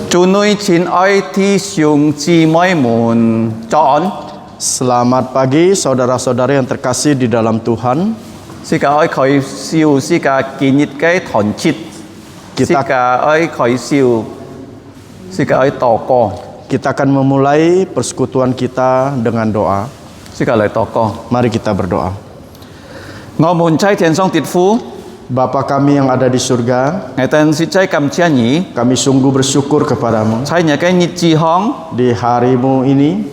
主內親愛弟兄姊妹們，早安。 Selamat pagi saudara-saudara yang terkasih di dalam Tuhan. 是個愛開笑，是個今日嘅團契，是個愛開笑，是個愛禱告， Kita akan memulai persekutuan kita dengan doa. 是個來禱告。 Mari kita berdoa. 我們在天上的父， Bapa kami yang ada di surga, 我哋實在感謝你， kami sungguh bersyukur kepadamu 在你嘅日子上， di harimu ini.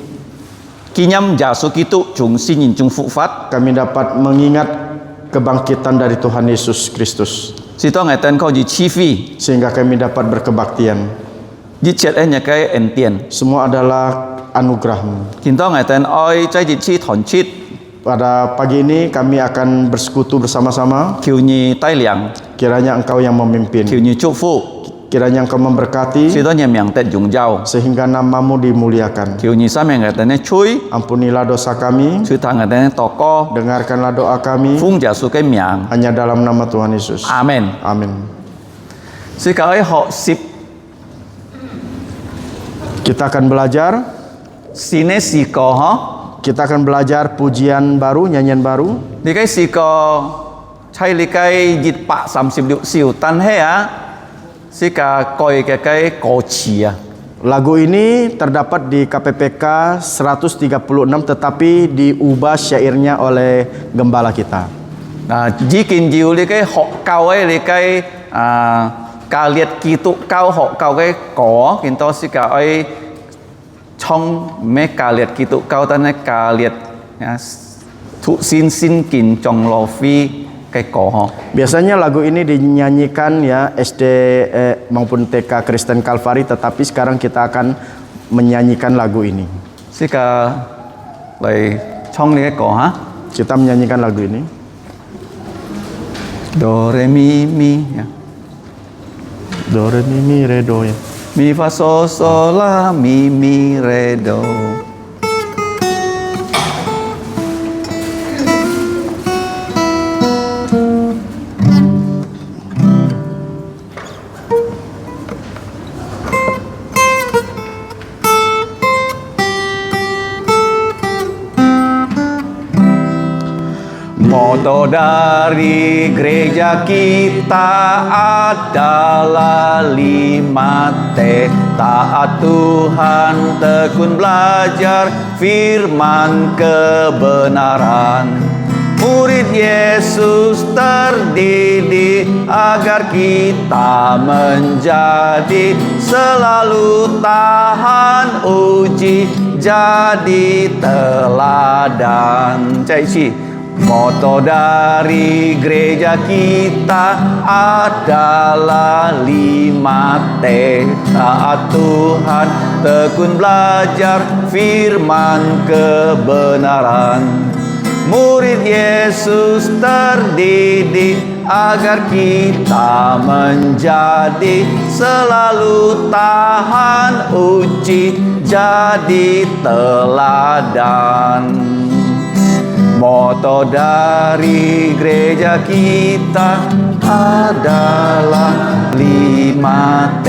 紀念耶穌基督從死人中復活， Kami dapat mengingat kebangkitan dari Tuhan Yesus Kristus, 是當我哋可以賜福， sehingga kami dapat berkebaktian. 一切係你嘅恩典。 Semua adalah anugerahmu. 見到我哋愛在日子團契， Pada pagi ini kami akan bersekutu bersama-sama. 求你帶領， Kiranya Engkau yang 求 memimpin, 你祝福， kiranya Engkau memberkati, 使到你名得榮耀。 sehingga namamu dimuliakan. 求你赦免我哋嘅罪， Ampunilah dosa kami, 去聽我哋嘅禱告， dengarkanlah doa kami, 奉耶穌嘅名， hanya dalam nama Tuhan Yesus. 阿門。 Amin. 是個愛學習 Kita akan belajar, 新嘅詩歌，嗬。 kita akan belajar pujian baru, nyanyian baru. 你嘅詩歌係你嘅136首，但係啊，是個改嘅歌詞啊。 Lagu ini terdapat di KPPK 136 tetapi diubah syairnya oleh gembala kita. 嗱，已經要你嘅學教嘅你嘅教列基督教學教嘅歌，見到是個愛唱咩教列基督教，但係教列ทุsin sin kin chong lofi嘅歌嗬。 Biasanya lagu ini dinyanyikan ya SD maupun TK Kristen Kalvari, tetapi sekarang kita akan menyanyikan lagu ini. 是個嚟唱你嘅歌嚇。 Kita menyanyikan lagu ini. Do re mi mi ya. Do re mi mi re do ya. Mi fa so so la mi mi re do. Moto dari gereja kita adalah 5T. Taat Tuhan, tekun belajar firman kebenaran. Murid Yesus terdidik agar kita menjadi selalu tahan uji, jadi teladan. Moto dari gereja kita adalah 5T. Taat Tuhan, tekun belajar firman kebenaran. Murid Yesus terdidik agar kita menjadi selalu tahan uji, jadi teladan. Moto dari gereja kita adalah 5T.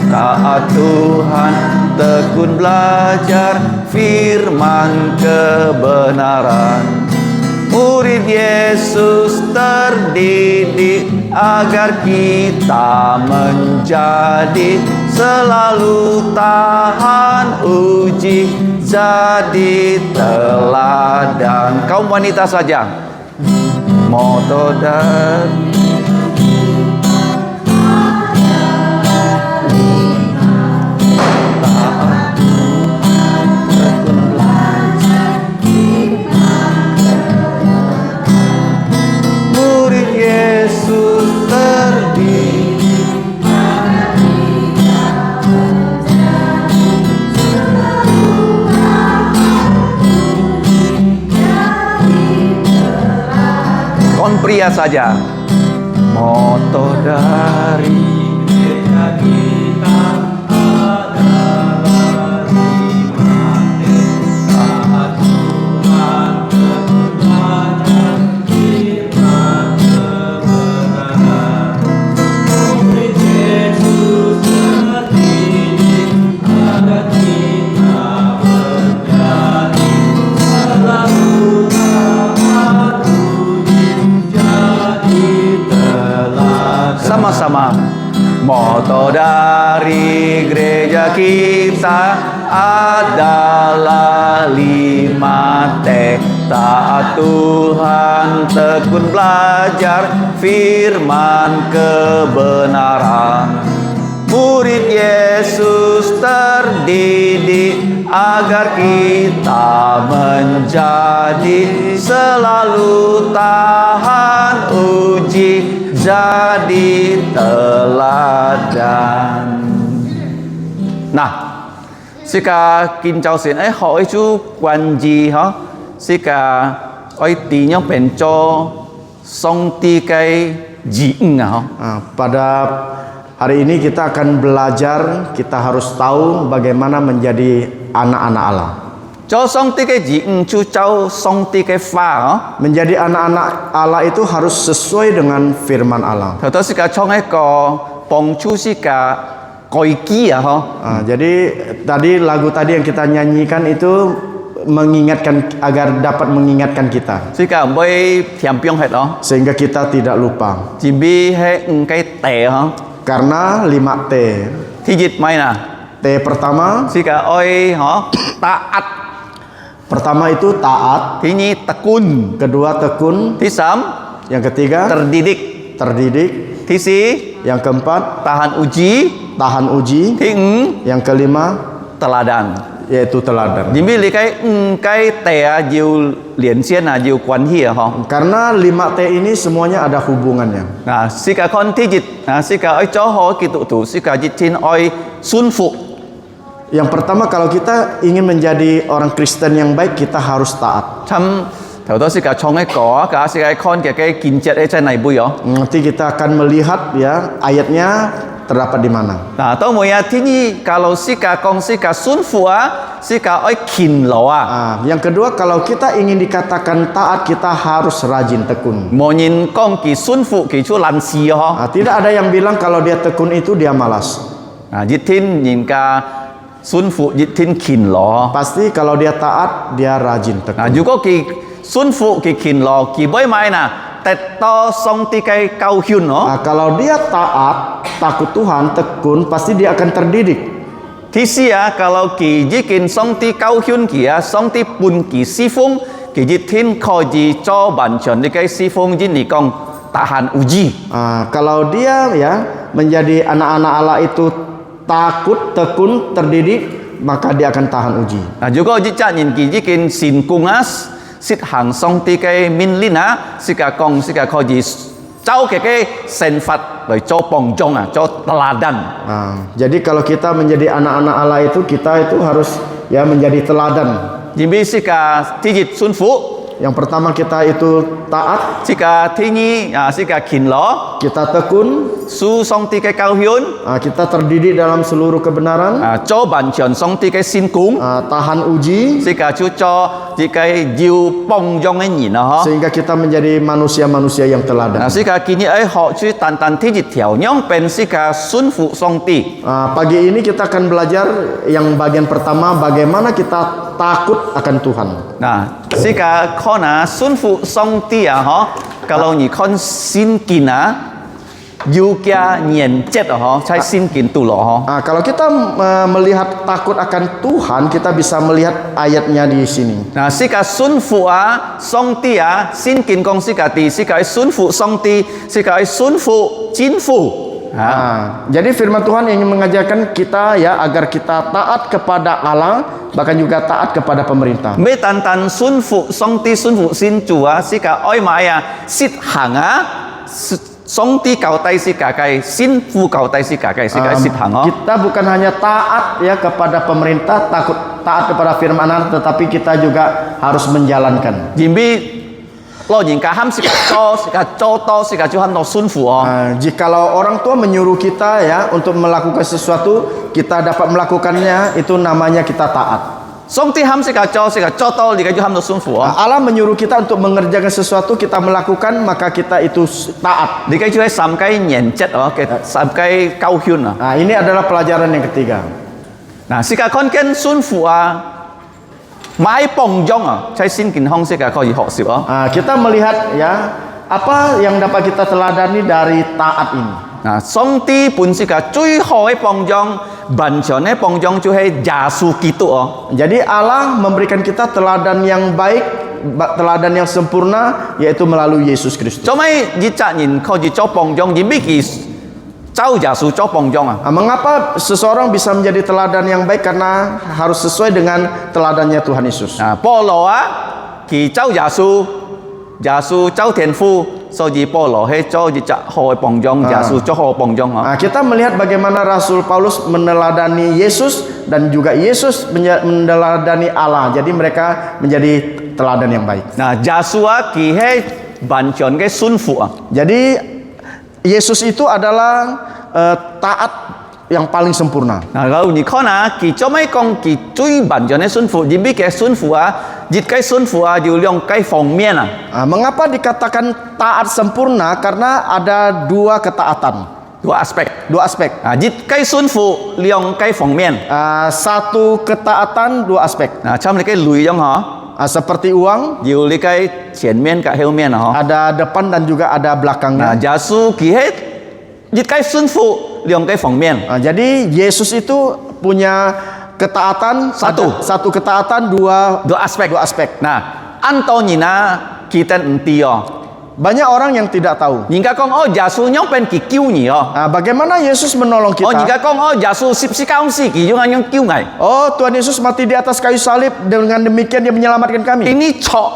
Taat Tuhan, tekun belajar firman kebenaran. Murid Yesus terdidik agar kita menjadi selalu tahan uji, jadi teladan. Kaum wanita saja. Moto dari murid Yesus terdidik kon pria saja. Moto dari gereja kita adalah 5T. Taat Tuhan, tekun belajar firman kebenaran. Murid Yesus terdidik Sama-sama. Moto dari gereja kita adalah 5T. Taat Tuhan, tekun belajar firman kebenaran. Murid Yesus terdidik agar kita menjadi selalu tahan uji, jadi teladan. Nah, sika kincau sin hỏi chú quan gì hả? Sika oi tí nhau penco song ti kai ji hả? Pada hari ini kita akan belajar, kita harus tahu bagaimana menjadi anak-anak Allah. Cho song ti cái gì chú cháu song ti cái pha hả? Menjadi anak-anak Allah itu harus sesuai dengan firman Allah. Thưa tôi sika chong ai có bong chú sika coi kia hả? Jadi tadi lagu tadi yang kita nyanyikan itu mengingatkan, agar dapat mengingatkan kita Sika boy thiam piong hết đó. sehingga kita tidak lupa. Chỉ bi hay cái tệ hả? Karena 5T. Thì dịch mày nè. T pertama, Sika oi hả? Taat. pertama itu taat, Thứ nhì tekun. kedua tekun, Thứ sáu yang ketiga terdidik. terdidik, Thứ sáu yang keempat tahan uji. tahan uji, Thứ năm yang kelima teladan. yaitu teladan. Jadi li cái tè diệu liên xiên là diệu quan hệ hả? Karena 5T ini semuanya ada hubungannya. Nah, sika kon thi dịch, sika oi cho ho ki tu sika dịch tin oi sun phụ. Yang pertama, kalau kita ingin menjadi orang Kristen yang baik, kita harus taat. Chăm theo đó sika chong cái có cả sika con cái kinh chất ở trên này bui hả? Nanti kita akan melihat ya ayatnya terdapat di mana. Nah, tahu mau ya tini kalau sika kong sika sun phụ sika oi kin lo Yang kedua, kalau kita ingin dikatakan taat, kita harus rajin tekun. Mau nhìn kong ki sun phụ ki chu lan si hả? Tidak ada yang bilang kalau dia tekun itu dia malas. Dịch tin nhìn ka sun phụ dịch tin kin lo. Pasti kalau dia taat, dia rajin Nah, tekun. juga ki sun phụ ki kin lo ki boy mai na tet to song ti kai kau hyun no. Kalau dia taat, takut Tuhan, tekun, pasti dia akan terdidik. Thì xia kalau ki jikin song ti kau hyun kia song ti pun ki si phong ki dịch tin kho ji cho bản chuẩn đi cái si phong jin ni kong tahan uji. Kalau dia ya menjadi anak-anak Allah itu takut, tekun, terdidik, maka dia akan tahan uji. Nah, juga jika nhìn ki jikin sin kungas sit hàng song ti cái min lina sika kong sika kho ji cháu cái sen phật rồi cho pong jong cho teladan. Jadi kalau kita menjadi anak-anak Allah itu, kita itu harus ya menjadi teladan. Jadi sika tijit sun phụ. Yang pertama kita itu taat, Sika thi nhi sika kin lo kita tekun, su song ti cái cao hyun kita terdidik dalam seluruh kebenaran, cho bản chuẩn song ti cái sin cúng tahan uji, sika chu cho ti cái diu pong jong cái nhìn nó sehingga kita menjadi manusia-manusia yang teladan. sika kini ấy họ chu tan tan thi dịch thiểu nhong pen sika sun phụ song ti. Pagi ini kita akan belajar yang bagian pertama, bagaimana kita takut akan Tuhan. Nah, sika kona sun phụ song ti kalau ni kon sin kina yu kia nyen jet chai sin kin tu lo Kalau kita melihat takut akan Tuhan, kita bisa melihat ayatnya di sini. Nah, sika sun phụ song ti sin kin kong sika ti sika sun phụ song ti sika sun phụ jin phụ. Jadi firman Tuhan ingin mengajarkan kita ya agar kita taat kepada Allah, bahkan juga taat kepada pemerintah. Mê tan tan sun phụ song ti sun phụ sin chùa sika oi mai sit hàng song ti cầu tay sika kai sin phụ cầu tay sika kai sika sit hàng Kita bukan hanya taat ya kepada pemerintah, taat kepada firman Allah, tetapi kita juga harus menjalankan. Jimbi lo nhìn cả ham sika cho to sika chu ham no sun phụ Jikalau orang tua menyuruh kita ya untuk melakukan sesuatu, kita dapat melakukannya, itu namanya kita taat. song ti ham sika cho to li ka chu ham no sun phụ Allah menyuruh kita untuk mengerjakan sesuatu, kita melakukan, maka kita itu taat. li ka chu sam kai nyen chet cái sam kai cao hyun Ini adalah pelajaran yang ketiga. Nah, sika kon ken sun phụ mai pong jong chai sin kin hong sika kho yi ho siu Kita melihat ya apa yang dapat kita teladani dari taat ini. 啊，上帝本是個最好嘅榜樣，完全嘅榜樣就係耶穌基督哦。 Jadi Allah memberikan kita teladan yang baik, teladan yang sempurna, yaitu melalui Yesus Kristus. 做咩一隻人靠住做榜樣，而唔係照耶穌做榜樣啊？ Mengapa seseorang bisa menjadi teladan yang baik? Karena harus sesuai dengan teladannya Tuhan Yesus. 啊，保羅啊，佢照耶穌，耶穌照天父，所以保羅係做一隻好嘅榜樣，耶穌做好嘅榜樣啊。 Kita melihat bagaimana Rasul Paulus meneladani Yesus dan juga Yesus meneladani Allah. Jadi mereka menjadi teladan yang baik. 嗱，耶穌啊，佢係完全嘅順服啊。 Jadi Yesus itu adalah taat yang paling sempurna. 嗱，然後你看啊，佢做咩講佢最完全嘅順服？而唔係順服啊，一個順服啊，有兩個方面啊。 Mengapa dikatakan taat sempurna? Karena ada dua ketaatan, dua aspek. 2 aspek. 啊，一個順服兩個方面。 Satu ketaatan, 2 aspek. 嗱，差唔多你個內容嗬， Seperti uang, 有你個前面กับ後面啊嗬。 ada depan dan juga ada 嗱， belakangnya. 耶穌佢係一個順服兩個方面。 Jadi Yesus itu punya ketaatan, Satu. satu ketaatan, dua aspek. 2 aspek. Nah, Antonina kita nanti oh. Banyak orang yang tidak tahu. Jika kong oh Yesus nyong pen ki kiu ni oh. Bagaimana Yesus menolong Oh kita? jika kong oh Yesus sip si kaung si ki yung anyong kiu ngai. Oh, Tuhan Yesus mati di atas kayu salib, dengan demikian dia menyelamatkan kami. Ini cok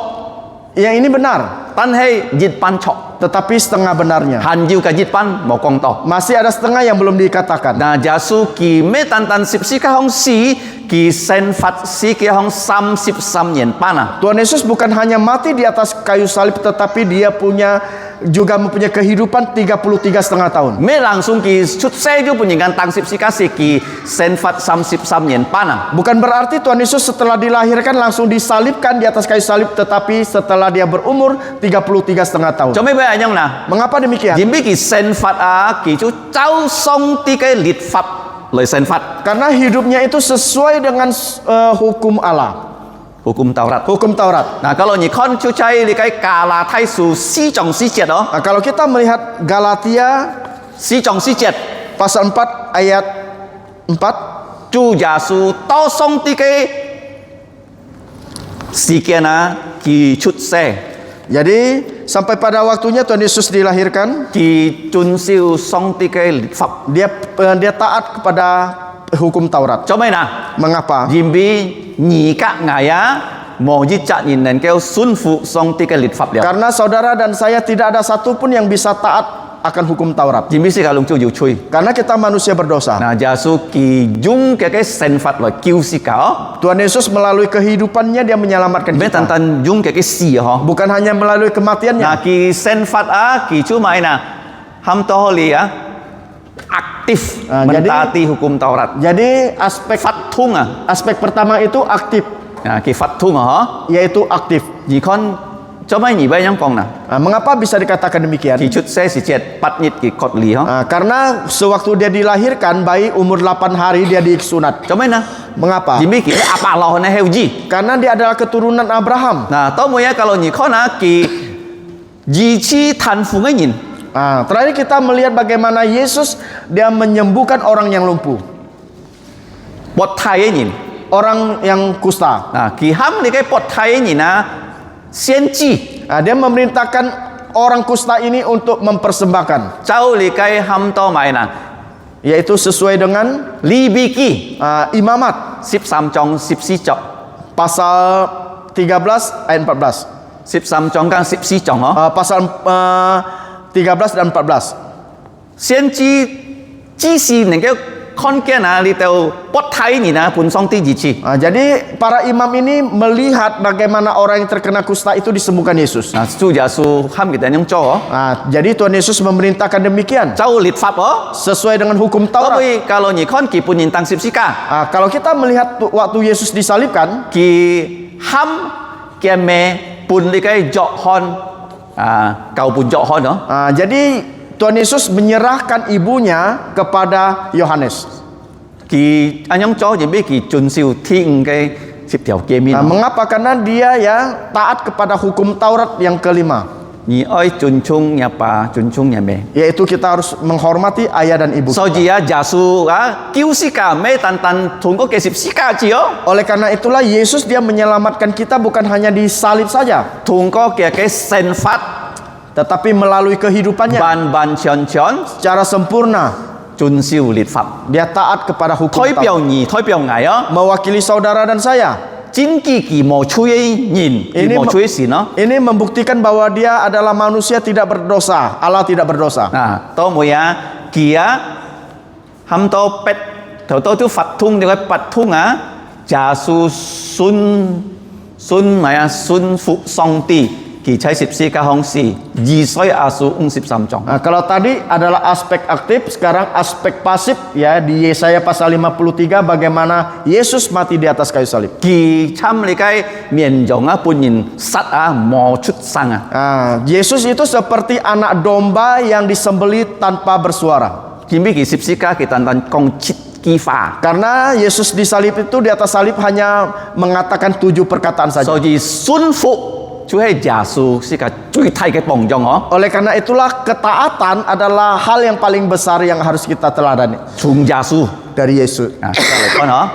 Yang ini benar, tan hei jit pan cok. tetapi setengah benarnya. Han jiu ka jit pan mo kong to. Masih ada setengah yang belum dikatakan. Nah Yesus ki me tan tan sip si kaung si ki sen fat si ki hong sam sip sam yen pana. Tuhan Yesus bukan hanya mati di atas kayu salib, tetapi dia juga mempunyai kehidupan 33,5 tahun. Me langsung ki chut se ju punyingan tang sip si kasi ki sen fat sam sip sam yen pana. Bukan berarti Tuhan Yesus setelah dilahirkan langsung disalibkan di atas kayu salib, tetapi setelah dia berumur 33,5 tahun. Cho mấy bé anh em nào. Mengapa demikian? Diễm biết kỳ sen phạt à kỳ chú cháu xong tí cái liệt pháp lời sen phạt. Karena hidupnya itu sesuai dengan hukum Allah, Hukum Taurat. hukum Taurat. Nah kalau nhị con chú chay thì cái cà là thay su si trọng si chết đó. Kalau kita melihat Galatia Si trọng si chết. pasal 4 ayat 4, Chú giả su to xong tí cái si kia na kỳ chút xe. jadi sampai pada waktunya Tuhan Yesus dilahirkan, Kỳ chun siêu xong tí cái liệt pháp. dia taat kepada hukum Taurat. Cho mấy nào. Mengapa? Diễm biết nhị các ngài á mau di cak nhìn nên kêu xuân phụ xong tí cái liệt pháp liao. Karena saudara dan saya tidak ada satupun yang bisa taat akan hukum Taurat. Diễm biết si kalung chú dịu chui. Karena kita manusia berdosa. Nah, Yesus ki jung cái sen phạt là kiu si cao. Tuhan Yesus melalui kehidupannya dia menyelamatkan Bé tan kita. tan jung cái si ho. Bukan hanya melalui kematiannya. Nah, ki sen phạt á ki chú mai na ham to li á aktif mentaati hukum Taurat. Jadi aspek Phát thung à. aspek pertama itu aktif, Nah, ki phát thung ho. yaitu aktif. Ji con cho mấy nhị bay nhang con nè. Mengapa bisa dikatakan demikian? Ki chút xe si chết pat nhit ki kot li ho. Karena sewaktu dia dilahirkan, bayi umur 8 hari dia disunat. Cho mấy na. Mengapa? Ji mi ki apa Allah na heu ji. Karena dia adalah keturunan Abraham. Nah, tao mo ya kalau nhị con na ki ji chi than phu ngai nhìn. Terakhir kita melihat bagaimana Yesus dia menyembuhkan orang yang lumpuh, Bot thai ấy nhìn. orang yang kusta. Nah, ki ham ni cái bot thai ấy nhìn na xiên chi. Dia memerintahkan orang kusta ini untuk mempersembahkan, Cháu li cái ham to mày nè. yaitu sesuai dengan Li bi ki. imamat Sip sam chong sip si chong. pasal 13 ayat 14. Sip sam chong kang sip si chong ho. Pasal 13 dan 14. Xiên chi si neng cái con kia na li teo bot thai nhìn na pun song ti ji chi. Jadi para imam ini melihat bagaimana orang yang terkena kusta itu disembuhkan Yesus. Nah, su ja su ham kita nyong cho. Jadi Tuhan Yesus memerintahkan demikian Cháu lit pháp ho. sesuai dengan hukum Taurat. Tapi kalau nhị con ki pun nhìn tang sip si ka. Kalau kita melihat waktu Yesus disalibkan, Ki ham kia me pun li cái jok hon. Kau pun jok hon ho. jadi Tuhan Yesus menyerahkan ibunya kepada Yohanes. Ki anh nhong cho jadi ki chun siu thiên cái sip tiao kia min. Mengapa? Karena dia ya taat kepada hukum Taurat yang kelima. 你爱尊重你爸，尊重你妹。 yaitu kita harus menghormati ayah dan ibu 所 kita. 以啊，耶穌啊，救世界咩？但通過嘅十字架字哦， Oleh karena itulah Yesus dia menyelamatkan kita bukan hanya di salib saja, 通過嘅聖法， tetapi melalui kehidupannya 完全 secara sempurna 遵守律法， dia taat kepada hukum 代 Taurat. 表你，代表我哦。 Mewakili saudara dan saya. 真嘅佢冇吹人，佢冇吹神咯。 Ini membuktikan bahwa dia adalah manusia tidak berdosa, Allah tidak berdosa. 啊，到尾啊，佢啊，冚到八頭都發通，呢個八通啊，耶穌信咩啊？信服上帝，佢喺十字架上死，2歲53章。 Nah, kalau tadi adalah aspek aktif, sekarang aspek pasif ya di Yesaya pasal 53 bagaimana Yesus mati di atas kayu salib. 佢參你嘅面容啊，本人殺啊，冇出聲啊。 Nah, Yesus itu seperti anak domba yang disembelih tanpa bersuara. 見唔見佢十字架佢單講切機化， Karena Yesus di salib itu di atas salib hanya mengatakan 7 perkataan saja. 所以信服就係耶穌是個最大嘅榜樣哦。 Oleh karena itulah ketaatan adalah hal yang paling besar yang harus kita teladani 從耶穌 dari Yesus. 啊，嚟講哦，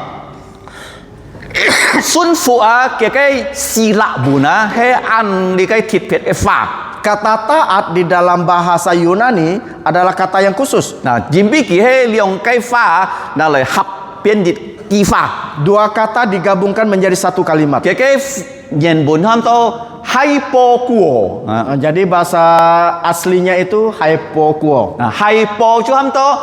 信服啊嘅希臘文啊，係按你嘅特別嘅法。 Kata taat di dalam bahasa Yunani adalah kata yang khusus. 嗱，見唔見佢係兩個法拿嚟合編譯機法？ Dua kata digabungkan menjadi satu kalimat. 嘅原文喊到係波過啊， Nah, jadi bahasa aslinya itu hypokuo. 嗱係波就喊到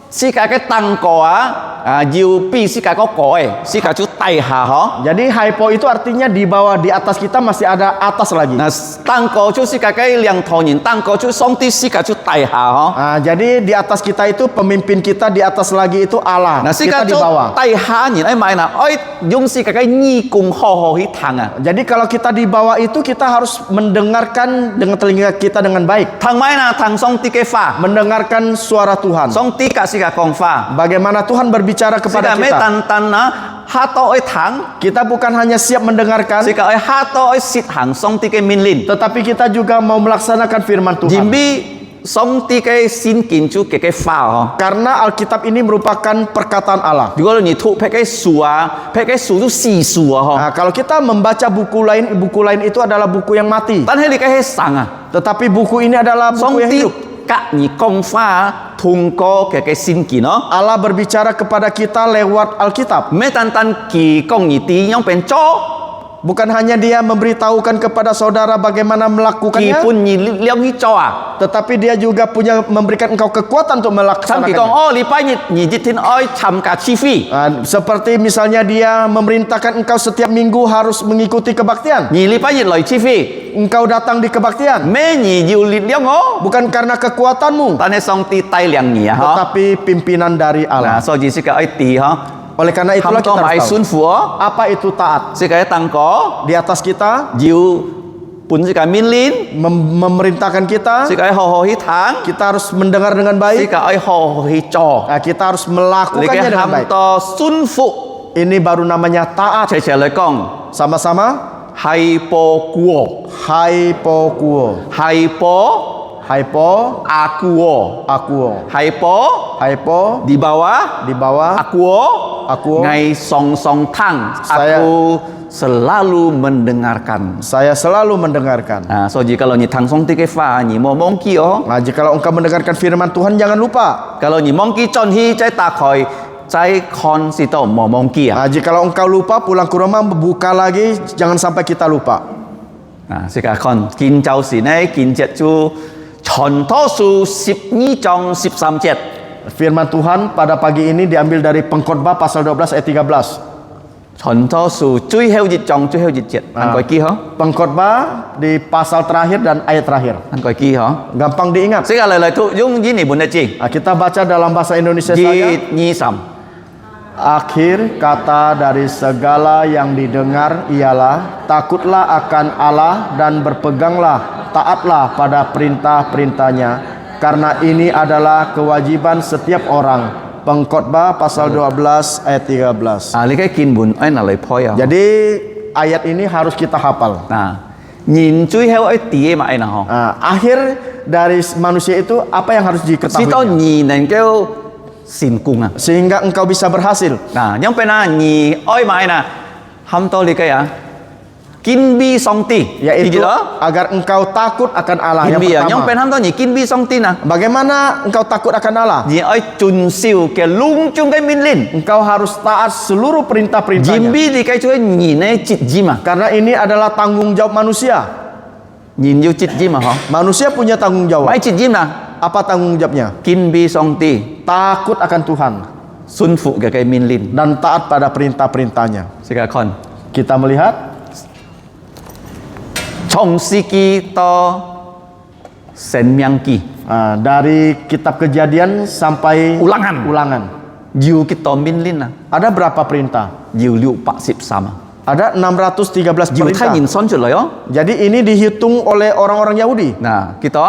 世界嘅當過啊，要比世界嗰個嘅世界就低下嗬。 Jadi hypo itu artinya di bawah, di atas kita masih ada atas lagi. 嗱，當過就世界嘅兩頭人，當過就上帝世界就低下嗬。 Nah, jadi di atas kita itu pemimpin kita, di atas lagi itu Allah. 嗱，世界 Kita di 就 bawah. 低下人喺買嗱，愛用世界嘅義工好好去聽啊。 Jadi kalau kita di bawah itu kita harus mendengarkan dengan telinga kita dengan baik, 聽買嗱，聽上帝嘅話， mendengarkan suara Tuhan. 上帝嘅世界講話， Bagaimana Tuhan berbicara 世界 kepada 咩 kita. 單啊，下到去聽， Kita bukan hanya siap mendengarkan, 世界愛下到去實行上帝嘅命令。 tetapi kita juga mau melaksanakan firman 而 Tuhan. 必上帝嘅先見主嘅話嗬。 Karena Alkitab ini merupakan perkataan Allah. 如果你讀劈嘅書啊，劈嘅書都死書啊嗬。 Nah, kalau kita membaca buku lain itu adalah buku yang mati. 但係你嘅係神啊， Tetapi buku ini adalah 上 buku yang 帝 hidup. 隔你講話，通過嘅先見咯。 Allah berbicara kepada kita lewat Alkitab. 咩單佢講你點樣變做， Bukan hanya dia memberitahukan kepada saudara bagaimana 佢 melakukannya, 本你量去做啊。 tetapi dia juga memberikan engkau kekuatan untuk 參佢講 melaksanakannya. 哦，禮拜日你一天愛參加聚會， Seperti misalnya dia memerintahkan engkau setiap minggu harus mengikuti kebaktian. 你禮拜日來聚會， Engkau datang di kebaktian 咩你要力量哦， bukan karena kekuatanmu, 但係上帝帶領你啊，嗬。 tetapi pimpinan dari 嗱， Allah. 所以是個愛地嗬， Oleh karena 冚 itulah 到 kita 買 harus tahu 順服哦， apa itu taat. 是個當個 Di atas kita 要本是個命令， memerintahkan kita, 是個愛好好去聽， kita harus mendengar dengan 是 baik. 個愛好好去做， Nah, kita harus 你 melakukannya 嘅 dengan 冚 baik. 到順服， Ini baru namanya taat. 齊齊嚟講， Sama-sama 係波過， hypokuo. 係波 Hypo 阿過， akuo. 係波 Hypo di bawah di bawah aku Aku. ngai song tang Saya- aku selalu mendengarkan. saya selalu mendengarkan. Nah, so jika lo nyitang song tike fa ni mo mongki oh. Nah, jikalau engkau mendengarkan firman Tuhan jangan lupa. Kalau ni mongki chon hi cai ta khoi cai kon si to mo mongki ah. Nah, jikalau engkau lupa pulang ke rumah buka lagi jangan sampai kita lupa. Nah, sika kon kin chau si nei kin jet chu chon to su 12 章13節. Firman Tuhan pada pagi ini diambil dari Pengkhotbah pasal 12 ayat 13. 全多數最後一章最後一節，按佢記嗬， Pengkhotbah di pasal terakhir dan ayat terakhir. 按佢記嗬。 Gampang diingat. Sekali lagi tu yung ini bunda cing. Nah, kita baca dalam bahasa Indonesia saja. Jit nyisam. Akhir kata dari segala yang didengar ialah takutlah akan Allah dan berpeganglah taatlah pada perintah-perintahnya karena ini adalah kewajiban setiap orang. Pengkhotbah pasal 12 ayat 13. Ah, likai kin bun, ay nalay poy ah. Jadi ayat ini harus kita hafal. Nah, nhìn chui heo ấy tía mà ai nào Akhir dari manusia itu apa yang harus si diketahui? tao nhìn này kêu xin cung à Sehingga engkau bisa berhasil. nah nhưng bên nào nhìn oi mà ai nè ham to li cái à kin bi song ti Yaitu đó agar engkau takut akan Allah. kin Yang bi à nhưng pertama, bên ham to nhìn kin bi song ti nè bagaimana engkau takut akan Allah? nhìn oi chun siêu cái lung chung cái min lin Engkau harus taat seluruh jim perintah-perintahnya. bi di cái chui nhìn này chit jim à Karena ini adalah tanggung jawab manusia. nhìn vô chit jim à hả Manusia punya tanggung jawab. mấy chit jim nè Apa tanggung jawabnya? kin bi song ti Takut akan Tuhan sun phụ cái min lin dan taat pada perintah-perintahnya. sekarang kon Kita melihat Chong siki to sen myang ki dari kitab Kejadian sampai Ulangan. Jiu kita min lin na Ada berapa perintah? jiu liu pak sip sama Ada 613 jiu perintah. thay nhìn son chuột yo Jadi ini dihitung oleh orang-orang Yahudi. nah kita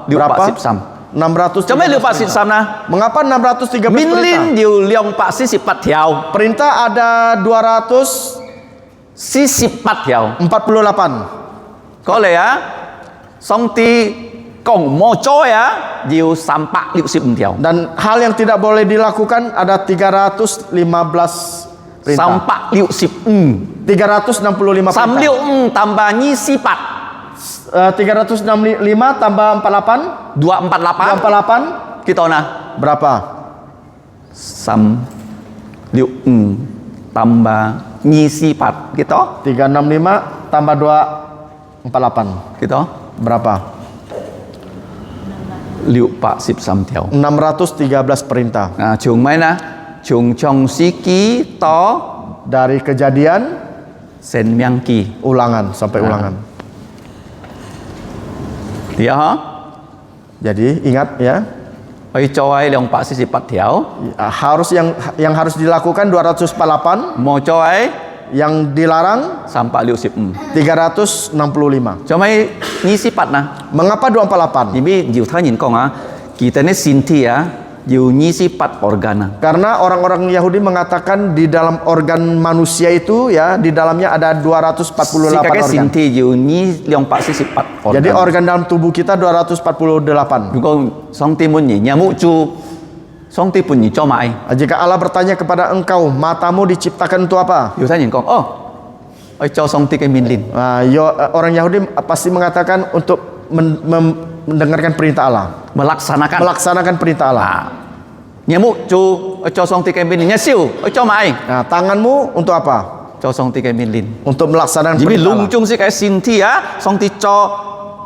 liu pak Berapa? sip sam 613. cho mấy liu pak sip sam na Mengapa 613 min lin perintah? jiu liong pak si sip pat thiao Perintah ada 248. si sip pat thiao có lẽ á song ti kong mo choi á jiu sam pak liu sip thiao Dan hal yang tidak boleh dilakukan ada 315 perintah. sam pak liu sip 365 sam perintah. liu tambah nyi si pat 365 tambah 48 248 kita na berapa? sam liu tambah nyi si pat kita 365 tambah 248 kita berapa? liu pak sip sam thiao 613 perintah. chung mấy na chung chong si ki to Dari Kejadian sen myang ki Ulangan sampai Ulangan. dia ha Jadi ingat ya, oi choi liong pak si sip pat thiao harus yang harus dilakukan 248, mo choi yang dilarang sam pak liu sip 365. cho mấy nyi si pat na Mengapa 248? Jadi jiu thay nhìn con á kita ini sinti ya jiu nyi si pat organa Karena orang-orang Yahudi mengatakan di dalam organ manusia itu ya, di dalamnya ada 248 si kakek organ. sinti jiu nyi liong pak si sip pat organa Jadi organ dalam tubuh kita 248. Kalau song timun ni nyamuk cu song tipun ni cho mai Jika Allah bertanya kepada engkau, matamu diciptakan untuk apa? jiu thay nhìn con oh oi cho song ti cái min lin Orang Yahudi pasti mengatakan untuk mendengarkan perintah Allah, melaksanakan perintah Allah. nyamuk cu oi cho song ti cái min lin nya siu oi cho mai Nah, tanganmu untuk apa? cho song ti cái min lin Untuk melaksanakan jadi perintah lung Allah. chung si cái sinti ya song ti cho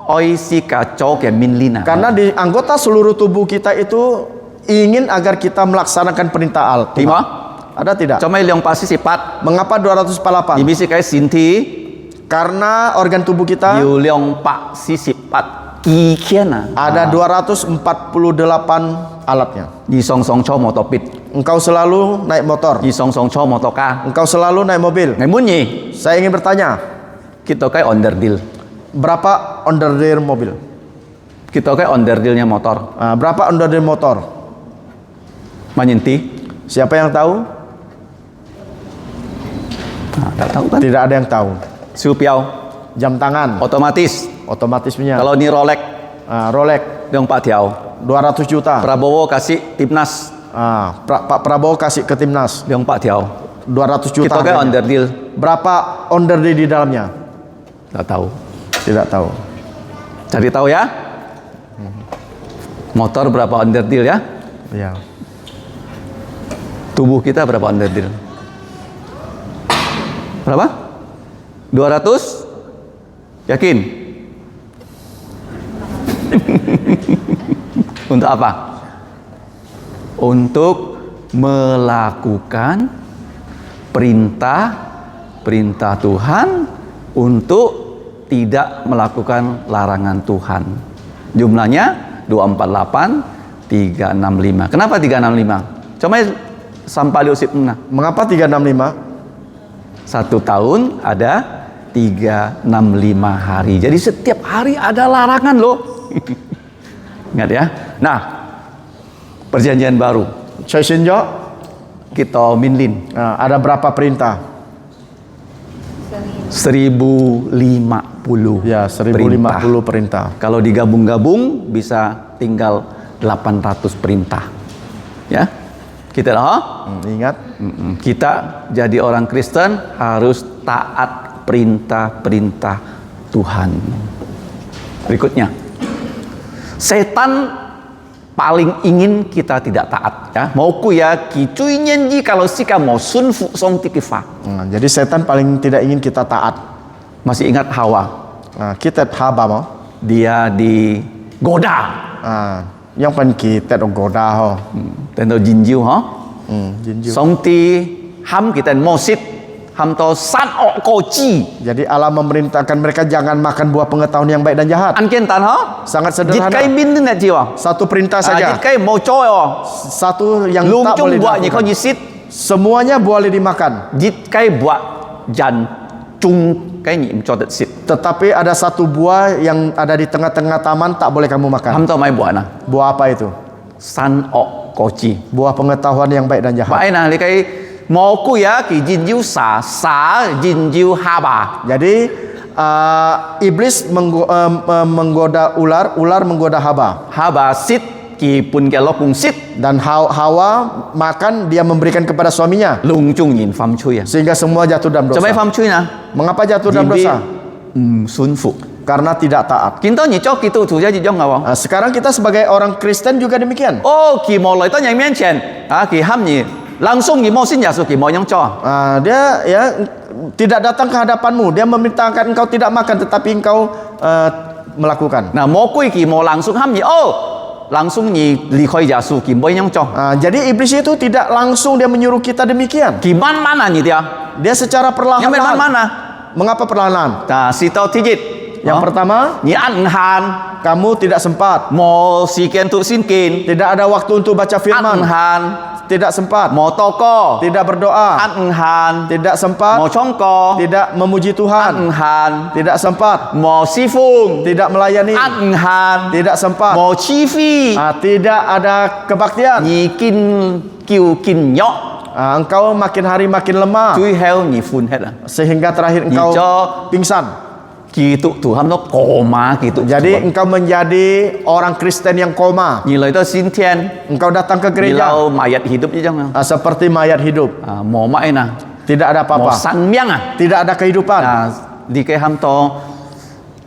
oi si ka cho cái min lin Karena di anggota seluruh tubuh kita itu ingin agar kita melaksanakan perintah Allah. Timo Ada tidak? cho mấy liong pak si sip pat Mengapa 248? jadi si cái sinti Karena organ tubuh kita jiu liong pak si sip pat kỳ kian ada 248 alatnya. di song song cho motor pit Engkau selalu naik motor, di song song cho motor ka engkau selalu naik mobil. ngày muốn gì Saya ingin bertanya, kita cái under deal berapa onderdeer mobil? kita cái under dealnya motor Berapa onderdeer motor? menyenti Siapa yang tahu? tak tahu kan Tidak ada yang tahu. siu piao Jam tangan, otomatis punya. kalau ni Rolex Rolex dong pak tiao 200 juta. Prabowo kasih timnas Pak Prabowo kasih ke timnas dong pak tiao 200 juta. kita cái harganya. under deal Berapa onderdeer di dalamnya? tak tahu Tidak tahu. cari tahu ya motor berapa under deal ya Ya. tubuh kita berapa under deal berapa 200 yakin untuk apa untuk melakukan perintah Tuhan untuk tidak melakukan larangan Tuhan jumlahnya 248 365 kenapa 365 coba sampai liusip Mengapa 365? 1 tahun ada 365 hari. Jadi setiap hari ada larangan loh. Ingat ya. Nah, perjanjian baru. Sesungguhnya Kita minlin. ada berapa perintah? 1050 Ya, 1050 perintah. Kalau digabung-gabung bisa tinggal 800 perintah. Ya. Kita Ingat, kita jadi orang Kristen harus taat perintah-perintah Tuhan. Berikutnya, setan paling ingin kita tidak taat. Ya, mau ku ya ki cui nyanji kalau sika mau sun fu song tikifa. Jadi setan paling tidak ingin kita taat. Masih ingat Hawa? Kita Hawa mau? Dia digoda. Yang pen kita goda ho. Tentu jinjiu ho. Jinjiu. Song ti ham kita mosit ham to san o koci. Jadi Allah memerintahkan mereka jangan makan buah pengetahuan yang baik dan jahat. An kian tan ho. Sangat Jit sederhana. kai bin na jiwa. Satu perintah saja. Jit kai mau coy ho. Satu yang Lung tak chung boleh buat ni kau dilakukan. nyisit. Semuanya boleh dimakan. Jit kai buat jan chung kai ni cho dat sit. Tetapi ada satu buah yang ada di tengah-tengah taman tak boleh kamu makan. Ham to mai buat na. Buah apa itu? San o koci. Buah pengetahuan yang baik dan jahat. Baik nah li kai mau ku ya ki jinjiu sa jinjiu haba. Jadi iblis menggoda ular, ular menggoda Hawa. Haba sit ki pun ke lokung sit. Dan Hawa makan, dia memberikan kepada suaminya. Lung chung yin fam chui ya. Sehingga semua jatuh dalam Cuma dosa. fam chui na. Mengapa jatuh dalam dosa? Sun fu. Karena tidak taat. Kinto ni chok itu tu jadi jong ngawang. Sekarang kita sebagai orang Kristen juga demikian. Oh ki mo loi to nyai mian chen. Ki ham ni langsung ni mo sin ya su ki mo yang cho. Dia ya tidak datang ke hadapanmu. Dia memerintahkan engkau tidak makan, tetapi engkau melakukan. Nah mo kui ki mo langsung ham ni langsung ni li khoi ya su ki mo yang cho. Jadi iblis itu tidak langsung dia menyuruh kita demikian. Ki man mana ni dia? Dia secara Yang man perlahan-lahan. mana? Mengapa perlahan-lahan? Nah si tau tijit. Yang pertama, ni an han kamu tidak sempat. mo si ken tu sin kin. Tidak ada waktu untuk baca An firman. han Tidak sempat. mo toko. Tidak berdoa. An han Tidak sempat. mo chongko. Tidak memuji An Tuhan. han Tidak sempat. mo si fung. Tidak melayani. An han Tidak sempat. mo chi fi. Tidak ada kebaktian. Ni kin kiu kin nyok. Engkau makin hari makin lemah. Cui heo ni fun het lah. Sehingga terakhir engkau Hijau. pingsan. Kitu Tuhan no koma gitu. Jadi engkau menjadi orang Kristen yang koma. ni lai to sin tian. Engkau datang ke Ni gereja lau mayat hidup je jang. seperti mayat hidup. Mo mai na. Tidak ada Mo apa-apa. san miang ah. Tidak ada kehidupan. Di kai ham to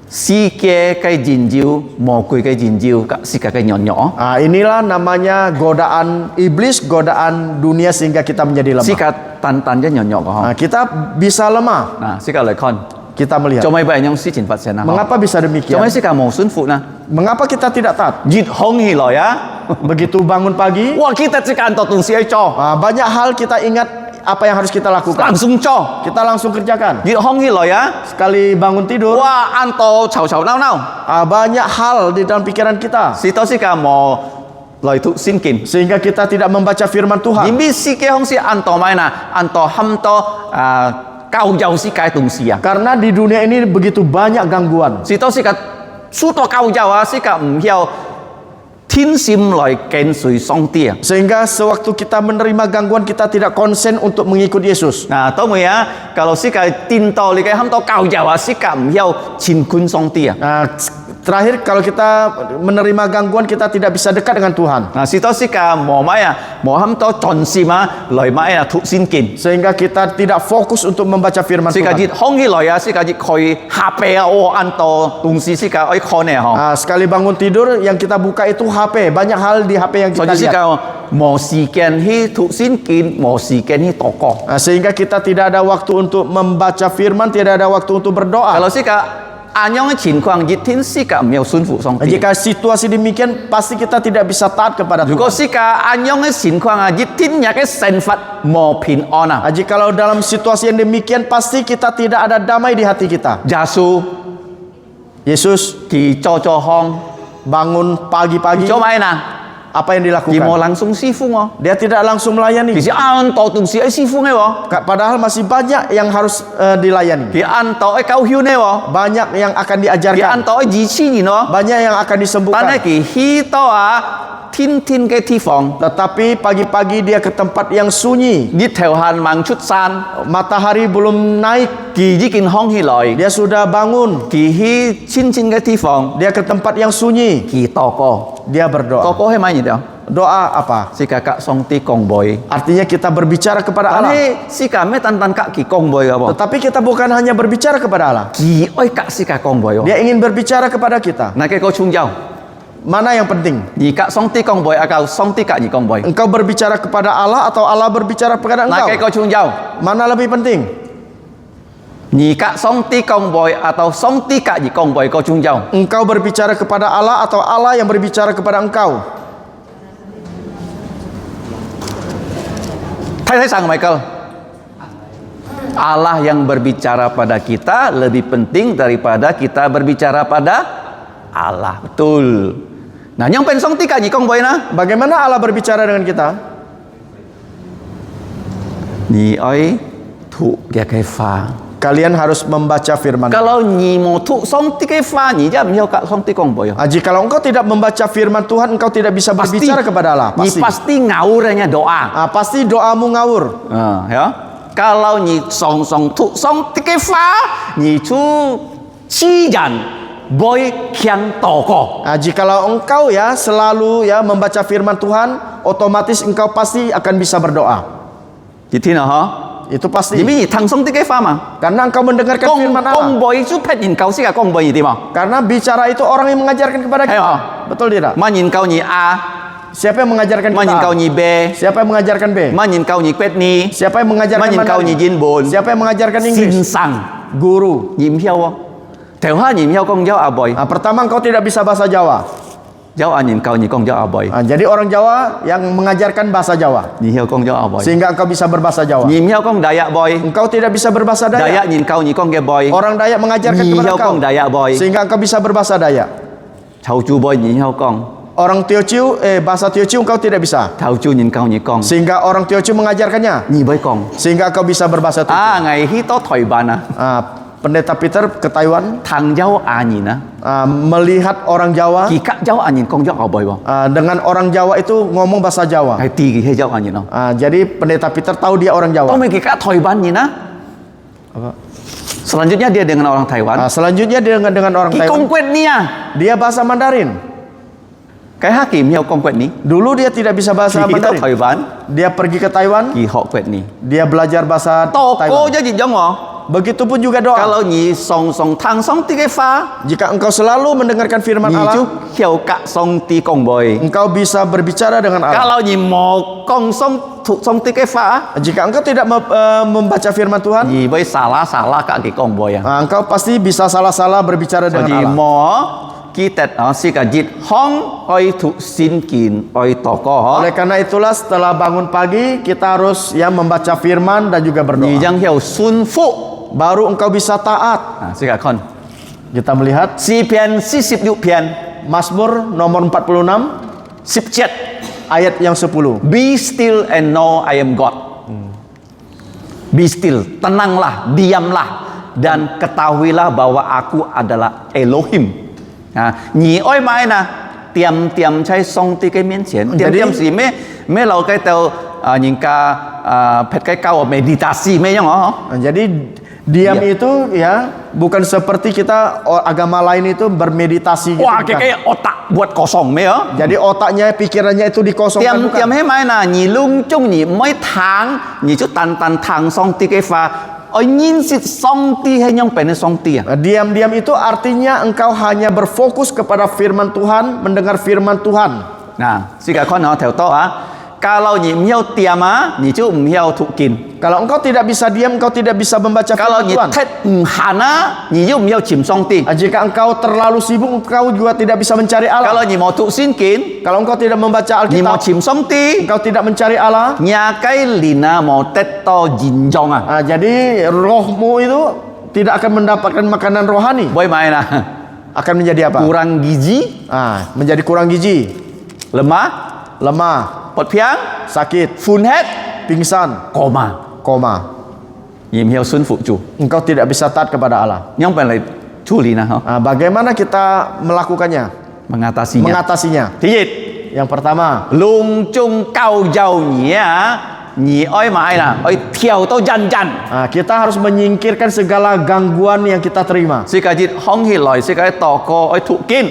si ke kai jinjiu mo kui kai jinjiu ka si ka kai nyon nyo. Inilah namanya godaan iblis, godaan dunia sehingga kita menjadi lemah. Si ka tan tan je nyon nyo ko. Kita bisa lemah. Nah, si ka lai kon. Kita melihat. Cuma iba yang si chin fat sen na. Mengapa bisa demikian? Cuma si ka mo sun fu na. Mengapa kita tidak taat? Jit hong hi lo ya. Begitu bangun pagi, Wah kita si kan to tung si ai cho. banyak hal kita ingat apa yang harus kita lakukan. Langsung cho. Kita langsung kerjakan. Jit hong hi lo ya. Sekali bangun tidur, Wah anto chau chau nau nau. banyak hal di dalam pikiran kita. Si to si ka mo loi tu sin kin. Sehingga kita tidak membaca firman Tuhan. Imbi si ke hong si anto mai na. Anto ham to kau jauh si kai tung si ya. Karena di dunia ini begitu banyak gangguan. Si to si ka su to kau jauh si ka hiao tin sim loi ken sui song tia. Sehingga sewaktu kita menerima gangguan, kita tidak konsen untuk mengikut Yesus. Nah, tahu mu ya, kalau si ka tin to li kai ham to kau jauh si ka hiao chin kun song tia. Terakhir, kalau kita menerima gangguan, kita tidak bisa dekat dengan Tuhan. Nah, si to si ka mo mai ya, mo ham to chon si ma loi mai ya thu sin kin. Sehingga kita tidak fokus untuk membaca firman Si ka Tuhan. jit hong hi loi ya, si ka jit koi HP o anto tung si ka oi kone hong. Sekali bangun tidur, yang kita buka itu HP. Banyak hal di HP yang kita Jadi si lihat. ka mo si ken hi thu sin kin, mo si ken hi toko. Sehingga kita tidak ada waktu untuk membaca firman, tidak ada waktu untuk berdoa. Kalau si ka anyong情况一天si ka miao sun fu song ti. Jika situasi demikian, pasti kita tidak bisa taat kepada如果 Tuhan. si ka anyong 嘅情況一天日嘅神佛冇平安啊。 Jikalau dalam situasi yang demikian, pasti kita tidak ada damai di hati kita. 耶穌 Yesus 佢做做康， bangun pagi-pagi, 做咩呐？ Apa yang Dia mau dilakukan? langsung sifung oh. Dia tidak langsung melayani. Dia antau tu si sifung oh. Padahal masih banyak yang harus dilayani. Dia antau kau hiu ne oh. Banyak yang akan Dia diajarkan. antau jici ni no. Banyak yang akan disembuhkan. Tanah ki hi to tin tin ke tifong. Tetapi pagi-pagi dia ke tempat yang sunyi. Di teuhan mang chut san. Matahari belum naik. Ki ji kin hong hi loi. Dia sudah bangun. Ki hi chin chin ke tifong. Dia ke tempat yang sunyi. Ki toko. Dia berdoa. Toko he mai ni dia. Doa apa? Si kakak song ti kong boy. Artinya kita berbicara kepada Allah. Tanah si kami tan kak ki kong boy apa? Tetapi kita bukan hanya berbicara kepada Allah. Ki oi kak si kak kong boy. Dia ingin berbicara kepada kita. Nak ke kau chung jauh. Mana yang penting? Ni kak song ti kong boy atau song ti kak ni kong boy. Engkau berbicara kepada Allah atau Allah berbicara kepada Nak ke engkau? kau chung jauh. Mana lebih penting? Ni kak song ti kong boy atau song ti kak ni kong boy kau chung jauh. Engkau berbicara kepada Allah atau Allah yang berbicara kepada engkau? Thay sang Michael. Allah yang berbicara pada kita lebih penting daripada kita berbicara pada Allah. Betul. Nah, yang pen song ti kak ni kong boy na. Bagaimana Allah berbicara dengan kita? Ni oi tu dia kai fa. Kalian harus membaca firman. Kalau ni mau tu song ti kai fa ni jam hiao kak song ti kong boy. Jikalau engkau tidak membaca firman Tuhan, engkau tidak bisa berbicara kepada Allah. Ni pasti ngaurnya doa. Pasti doamu ngawur. Ya. Kalau ni song song tu song ti kai fa, ni tu chi jan boy kiang toko. Jikalau engkau ya selalu ya membaca firman Tuhan, otomatis engkau pasti akan bisa berdoa. Jadi nah ha. Itu pasti. Jadi tang song ti kai fa ma. Karena engkau mendengarkan firman Kong Allah. boy tu pet in kau si ka kong boy ni ma. Karena bicara itu orang yang mengajarkan kepada kita. Ayo. Betul tidak? Man yin kau ni a, Siapa yang mengajarkan man yin kita? kau ni b, Siapa yang mengajarkan B? man yin kau ni kwet ni, Siapa yang mengajarkan man yin kau ni Mandarin? jin bun. Siapa yang mengajarkan Sin Inggris? sang. Guru. Yim hiao wo. Teu ha yim hiao kong jao a boy. Pertama engkau tidak bisa bahasa Jawa. Jao an yin kau ni kong jao a boy. Jadi orang Jawa yang mengajarkan bahasa Jawa. Ni hiao kong jao a boy. Sehingga engkau bisa berbahasa Jawa. Yim hiao kong Dayak boy. Engkau tidak bisa berbahasa Dayak Dayak. yin kau ni kong ge boy. Orang Dayak mengajarkan Ni kepada hiao engkau. kong Dayak boy. Sehingga engkau bisa berbahasa Dayak. Chau chu boy ni hiao kong. Orang Teochew, bahasa Teochew engkau tidak bisa. Chau chu yin kau ni kong. Sehingga orang Teochew mengajarkannya. Ni boy kong. Sehingga engkau bisa berbahasa Teochew. Ngai hi to thoi ban ah. Pendeta Peter ke Taiwan Thang jao a ni na. melihat orang Jawa Ki kak jao an yin kong jao a boy bo. dengan orang Jawa itu ngomong bahasa Jawa. Hai ti ki he jao an yin no. Jadi pendeta Peter tahu dia orang Jawa. Tau me ki kak thoi ban ni na. Apa? Selanjutnya dia dengan orang Taiwan. Selanjutnya dia dengan orang Ki Taiwan. kong kwet ni ah. Dia bahasa Mandarin. Cái hakim hiao kong kwet ni. Dulu dia tidak bisa bahasa Ki kita Mandarin. Taiwan. Dia pergi ke Taiwan. Ki hok kwet ni. Dia belajar bahasa Toko Taiwan. je jong oh. Begitupun juga doa. Kalau ni song song tang song ti ke fa. Jika engkau selalu mendengarkan firman Ni Allah, ju hiao kak song ti kong boy. engkau bisa berbicara dengan Allah. Kalau ni mo kong song tu song ti ke fa. Jika engkau tidak membaca firman Tuhan, Ni boy salah ka ki kong boy ah. engkau pasti bisa salah-salah berbicara dengan Jadi Allah. mo kita si ka jit hong oi tu sin kin oi toko. Oleh karena itulah setelah bangun pagi kita harus ya membaca firman dan juga Ni berdoa. jang hiao sun fu. Baru engkau bisa taat. Si ka kon. Kita melihat 4 pian 40 pian Mazmur nomor 46 17 ayat yang 10. Be still and know I am God. Be still, tenanglah, diamlah dan ketahuilah bahwa aku adalah Elohim. Nah, ni oi mai na, tiam tiam cai song ti ke mian qian, tiam tiam si me lau kai tau ning ka pet kai kau meditasi me yang oh. Jadi diam itu ya bukan seperti kita agama lain itu bermeditasi gitu. Wah, bukan. kayak otak buat kosong me oh. Jadi otaknya, pikirannya itu dikosongkan. Tiam bukan. tiam he mai na, ni lung chung ni mai tang, ni chu tan tan tang song ti ke fa. Oi nyin sit song ti he nyong pen song ti ah. Diam-diam itu artinya engkau hanya berfokus kepada firman Tuhan, mendengar firman Tuhan. Nah, si ka kon no theo to ah. Kalau ni miao tiam ah, ni chu miao thu kin. Kalau engkau tidak bisa diam, engkau tidak bisa membaca Kalau firman ni Tuhan. tet hana, ni ju miao chim song ti. Jika engkau terlalu sibuk, engkau juga tidak bisa mencari Allah. Kalau ni mau thu sin kin, Kalau engkau tidak membaca ni mau Alkitab, chim song ti, engkau tidak mencari Allah. nya kai lina mau tet to jin jong ah. Jadi rohmu itu tidak akan mendapatkan makanan rohani. Boy mai na. Akan menjadi apa? Kurang gizi, Menjadi kurang gizi, lemah, lemah, ปวดเพียง sakit, ฝุ่นเฮ็ด pingsan, โกมา koma. ยิมเฮียวซุนฟุจู Engkau tidak bisa taat kepada Allah. ยังเป็นอะไรชูลีนะฮะ Bagaimana kita melakukannya? mengatasinya Mengatasinya. ที่ยิด Yang pertama, ลุงจุงเกาเยาเหนียหนีอ้อยไม้น่ะอ้อยเที่ยวโตยันยัน kita harus menyingkirkan segala gangguan yang kita terima. สิกาจิตห้องหิลอยสิกาตอกออ้อยถูกกิน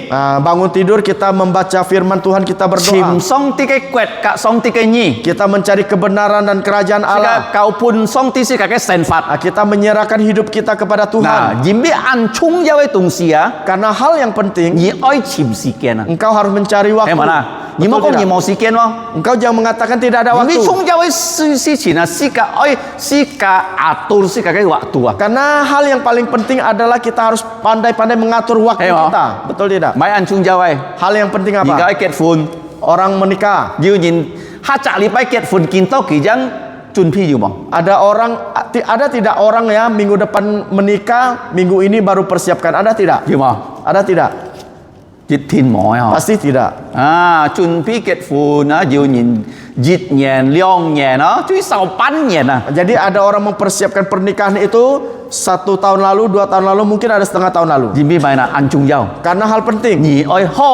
Bangun tidur kita membaca firman Tuhan, kita ชิม berdoa. ซ่องติเกเกวดกะซ่องติเกญี Kita mencari kebenaran dan kerajaan สิกา Allah. เกาพุนซ่องติสิกาแกเซนฟัด Kita menyerahkan hidup kita kepada นะ Tuhan. ยิมบิอันชุงเยาไอ้ตุงเสีย Karena hal yang penting, หนีอ้อยชิมสีเกียนนะ engkau harus mencari เห็น waktu. ไหมนะหนีมอ Betul กงหนี tidak? มอสีเกียนวะ Engkau jangan mengatakan tidak ada ยิมบิ waktu. ชุงเยาไอ้สิชินะสิกาอ้อยสิกาอาตุรสิกาแกwaktuอ่ะ Karena hal yang paling penting adalah kita harus pandai-pandai mengatur waktu Hei, Mo. kita. Betul tidak? ไม่อันชุงเยาไอ้ Hal yang penting ยิงกา apa? ไอ้เกตฝุ่น Orang menikah. ยืนยินถ้าจะรีบไปเกตฝุ่นกินโต๊ะกี่ยังจุนพี่อยู่มั้ง Ada tidak orang ya minggu depan menikah, minggu ini baru persiapkan? Ada tidak? อยู่มั้ง Ada tidak? จิตทินหมอยเหรอ Pasti tidak. จุนพี่เกตฝุ่นนะยืนยินจิตเงียนเลี้ยงเงียนเนาะช่วยเสาปั้นเงียนนะ Jadi ada orang mempersiapkan pernikahan itu 1 tahun lalu, 2 tahun lalu, mungkin ada setengah tahun lalu. ยิมพี่ไปนะอันจุงเยา Karena hal penting. หนีอ้อยห่อ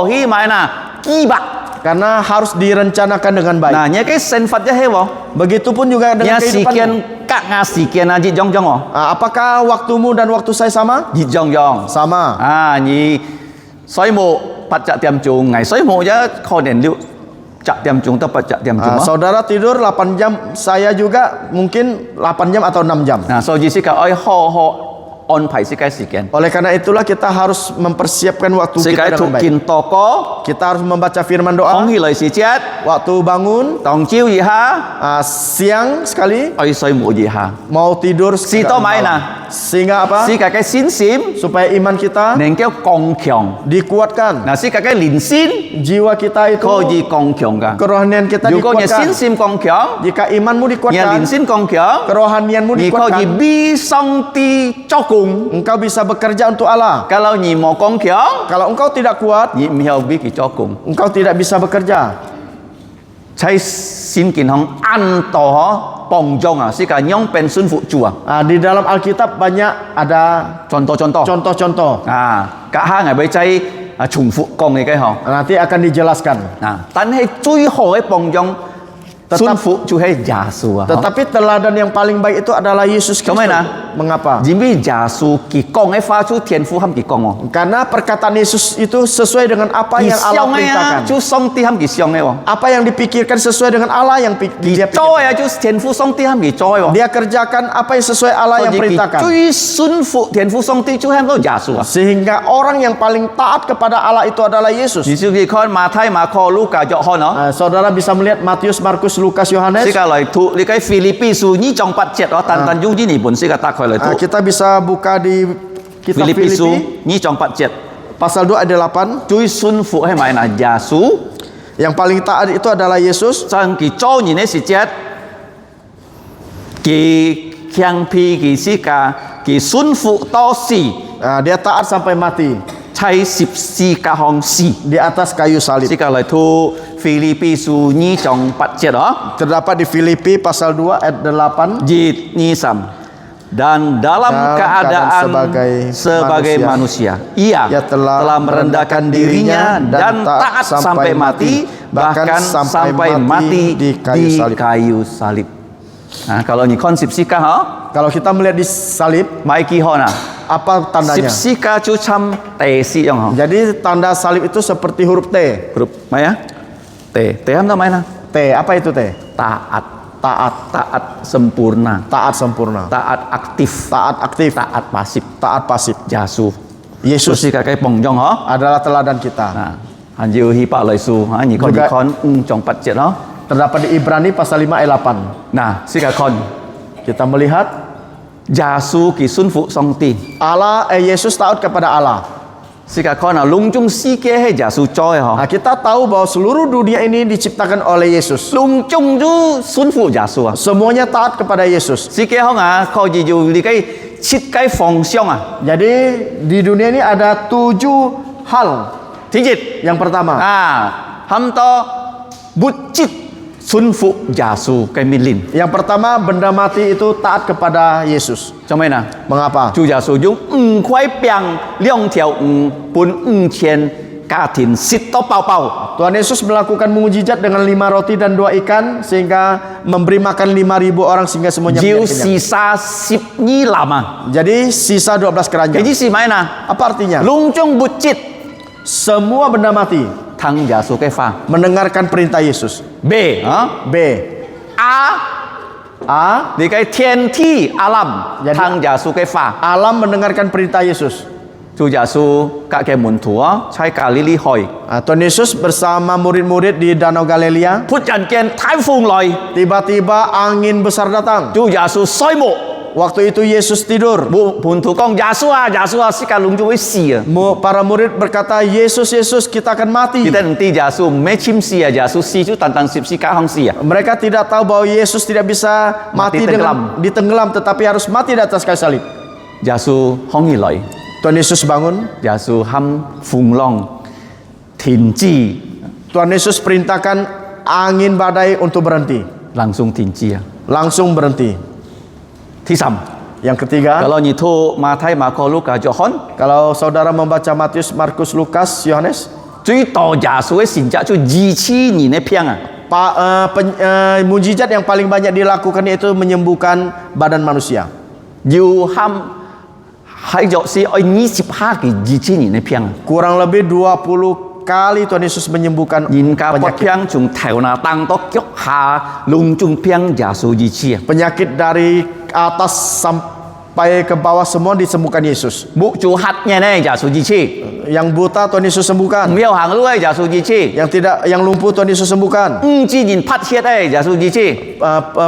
ฮีไปนะกี่บะ Karena harus direncanakan dengan baik. น่ะเนี่ยก็เซนฟัดจะให้วะ Begitupun juga เนี่ย dengan สีเกียน kehidupanmu. กะงาสีเกียนนะจิตยองยองอ๋อ Apakah waktumu dan waktu saya sama? จิตยองยอง Sama. นี่ซอยโมปัจจะเตรียมจุงไงซอยโมจะข้อเด่นลิวจะเตรียมจุงต้องปัจจะเตรียมจุง Saudara tidur 8 jam, saya juga mungkin 8 jam atau 6 jam. นะโซจิสิกะอ้อยห่อออนไผ่สิกะสีเกียน Oleh karena itulah kita harus mempersiapkan waktu สิกะ kita ถูก dengan กิน baik. ตอกอ Kita harus membaca firman ท้อง doa. หิเลยสีเจ็ด Waktu bangun, ตองจิ้วยีฮา siang sekali, อ้อยซอยโมยีฮา mau tidur Si sekitar to mai malam. nah. Sehingga apa? สิกะแกสินซิม Supaya iman kita เน่งแก้วกองเขียง dikuatkan. นะสิกะแกหลินซิน Jiwa kita ก็ยี itu, กองเขียงกัน kerohanian kita อยู่ก็เนี่ยสิน dikuatkan. ซิมกองเขียง Jika imanmu เนี่ยหลิน dikuatkan, ซินกองเขียง kerohanianmu นี่ก็ยี dikuatkan, บีซองตีเจ้ากุง engkau bisa bekerja untuk Allah. kalau 你冇กองเขียง Kalau engkau tidak kuat, 你唔要比佢เจ้ากุง engkau tidak bisa bekerja. ใช้สินกินของอันต่อปองจงอ่ะสิกะย่องเป็นซุนฟุจัว Di dalam Alkitab banyak ada contoh-contoh contoh-contoh. กะห้าไงไปใจ重复講嘅嘅嗬 Nanti akan dijelaskan. 但係最好嘅幫助ซุนฟุ就係耶穌啊 Tetapi teladan yang paling baik itu adalah Yesus Kristus. Gimana? Mengapa? 因為耶穌佢講嘅話就天父冚佢講喎 Karena perkataan Yesus itu sesuai dengan apa 佢 yang Allah 想嘅啊 perintahkan. 就上帝冚佢想嘅喎 Apa yang dipikirkan sesuai dengan Allah yang dia 佢做 pikirkan. 嘅就天父上帝冚佢做嘅喎 Dia kerjakan apa yang sesuai Allah yang 所以佢 perintahkan. 最順服天父上帝就係到耶穌啊 Sehingga orang yang paling taat kepada Allah itu adalah Yesus. 你少佢看馬太馬可路加約翰咯 Saudara bisa melihat Matius, Markus, Lukas, Yohanes. 呢個嚟讀你喺腓立比書呢章8節哦但用呢年本書嘅打開嚟讀 Kita bisa buka di 腓 kitab 立比書 Filipi 呢章8節 pasal 2 ayat 8. 最順服係咪嗱耶穌 Yang paling taat itu adalah Yesus. 將佢做人嘅時節佢強皮佢是個佢順服到死 Dia taat sampai mati 喺十字架上死 di atas kayu salib. 呢個嚟讀腓立比書呢章8節哦 Terdapat di Filipi pasal 2 ayat 8. Jid Nisam dan dalam keadaan sebagai manusia ia telah merendahkan dirinya dan taat sampai mati bahkan sampai mati di kayu salib. Nah, kalau ini konsep sika ha Kalau kita melihat di salib, mai ki ho na apa tandanya? sika chu cham te si yang ha Jadi tanda salib itu seperti huruf T. huruf mai ya te ham mai na T, apa itu T? taat Taat, sempurna taat sempurna, taat aktif taat aktif, taat pasif taat pasif. Yesus Yesus sika cái bong jong ha adalah teladan kita. Anh yêu hi pa lời su ha ni con Juga- di con trong pat chết đó Terdapat di Ibrani pasal 5 ayat 8. nah si ka con Kita melihat Yesus ki sun phụ song ti Yesus taat kepada Allah. si ka con là lung chung si ke hai Yesus choi ha Kita tahu bahwa seluruh dunia ini diciptakan oleh Yesus. lung chung ju sun phụ Yesus Semuanya taat kepada Yesus. si ke không à coi gì dù đi cái chít cái phòng xiong à Jadi di dunia ini ada 7 hal. thứ dịch Yang pertama, ham to bucit sunfu Yesus cái milin. Yang pertama, benda mati itu taat kepada Yesus. Cho nên là Mengapa? Chúa Giêsu dùng 5块饼2条鱼分5000家庭食到饱饱。 Tuhan Yesus melakukan mukjizat dengan 5 roti dan 2 ikan sehingga memberi makan 5.000 orang sehingga semuanya Diu kenyang. sisa 12 lama. Jadi sisa 12 keranjang. Cái gì mà na? Apa artinya? Lung chung bucit Semua benda mati thằng Giêsu cái pha. mendengarkan perintah Yesus. B hả? B. A A. thì cái thiên thi alam Jadi- thằng Giêsu cái pha. Alam mendengarkan perintah Yesus. Chúa Giêsu các cái môn thủ sai Galilee hỏi. Tuhan Yesus bersama murid-murid di Danau Galilea. Phút trần kiên thái phung lòi. Tiba-tiba angin besar datang. Chúa Giêsu soi mộ. Waktu itu Yesus tidur. Môn thủ con Giêsu à, si cả lung chung với xì à. Para murid berkata, Yesus, Yesus, kita akan mati. Kita nanti Giêsu mấy chim xì à, Giêsu xì chú tantang sip si cả hong xì à. Mereka tidak tahu bahwa Yesus tidak bisa mati Mati dengan ditenggelam, tetapi harus mati di atas kayu salib. Giêsu hong hi lòi. Tuhan Yesus bangun. Giêsu hăm phung long thìn chi Tuhan Yesus perintahkan angin badai untuk berhenti. langsung thìn chi à. Langsung berhenti. Thứ sầm. Yang ketiga, Kalau nyi thu Matthew, Marko, Luka, John, kalau saudara membaca Matius, Markus, Lukas, Yohanes, 最多耶稣的神迹就2000年的片啊。 mujizat yang paling banyak dilakukan yaitu menyembuhkan badan manusia. 要喊喺若是愛25個2000年的片啊。 Kurang lebih 20 kali Tuhan Yesus menyembuhkan 人家不 penyakit. 片從頭那當到腳下，隆中片耶穌一次啊。 Penyakit dari atas sampai ke bawah semua disembuhkan Yesus. 冇做黑人呢，耶穌一次； Yang buta Tuhan Yesus sembuhkan. 唔要行路嘅耶穌一次； Yang lumpuh Tuhan Yesus sembuhkan. 唔知人拍血嘅耶穌一次。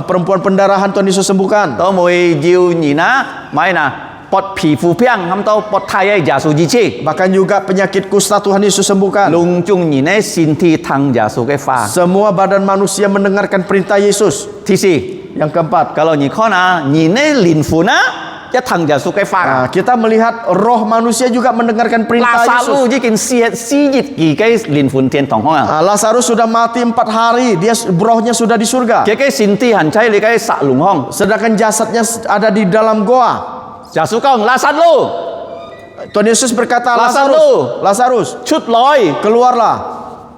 Perempuan pendarahan Tuhan Yesus sembuhkan. 到每要人啊，買嗱拔皮膚片，冚到拔胎嘅耶穌一次。 Bahkan juga penyakit kusta Tuhan Yesus sembuhkan. 隆中人呢身體聽耶穌嘅話。 Semua badan manusia mendengarkan perintah Yesus. 第四， Yang keempat, kalau你看啊，人的靈魂啊，一聽耶穌嘅話。 kita melihat roh manusia juga mendengarkan 拉 perintah 撒 Yesus. 路已經4日嘅靈魂天堂啊。 Lazarus sudah mati 4 hari, rohnya sudah di surga. 佢嘅身體還在你嘅殺龍腔。 Sedangkan jasadnya ada di dalam goa. 耶穌講：拉撒路 Tuhan Yesus berkata, Lazarus. Lazarus, 出來。 keluarlah.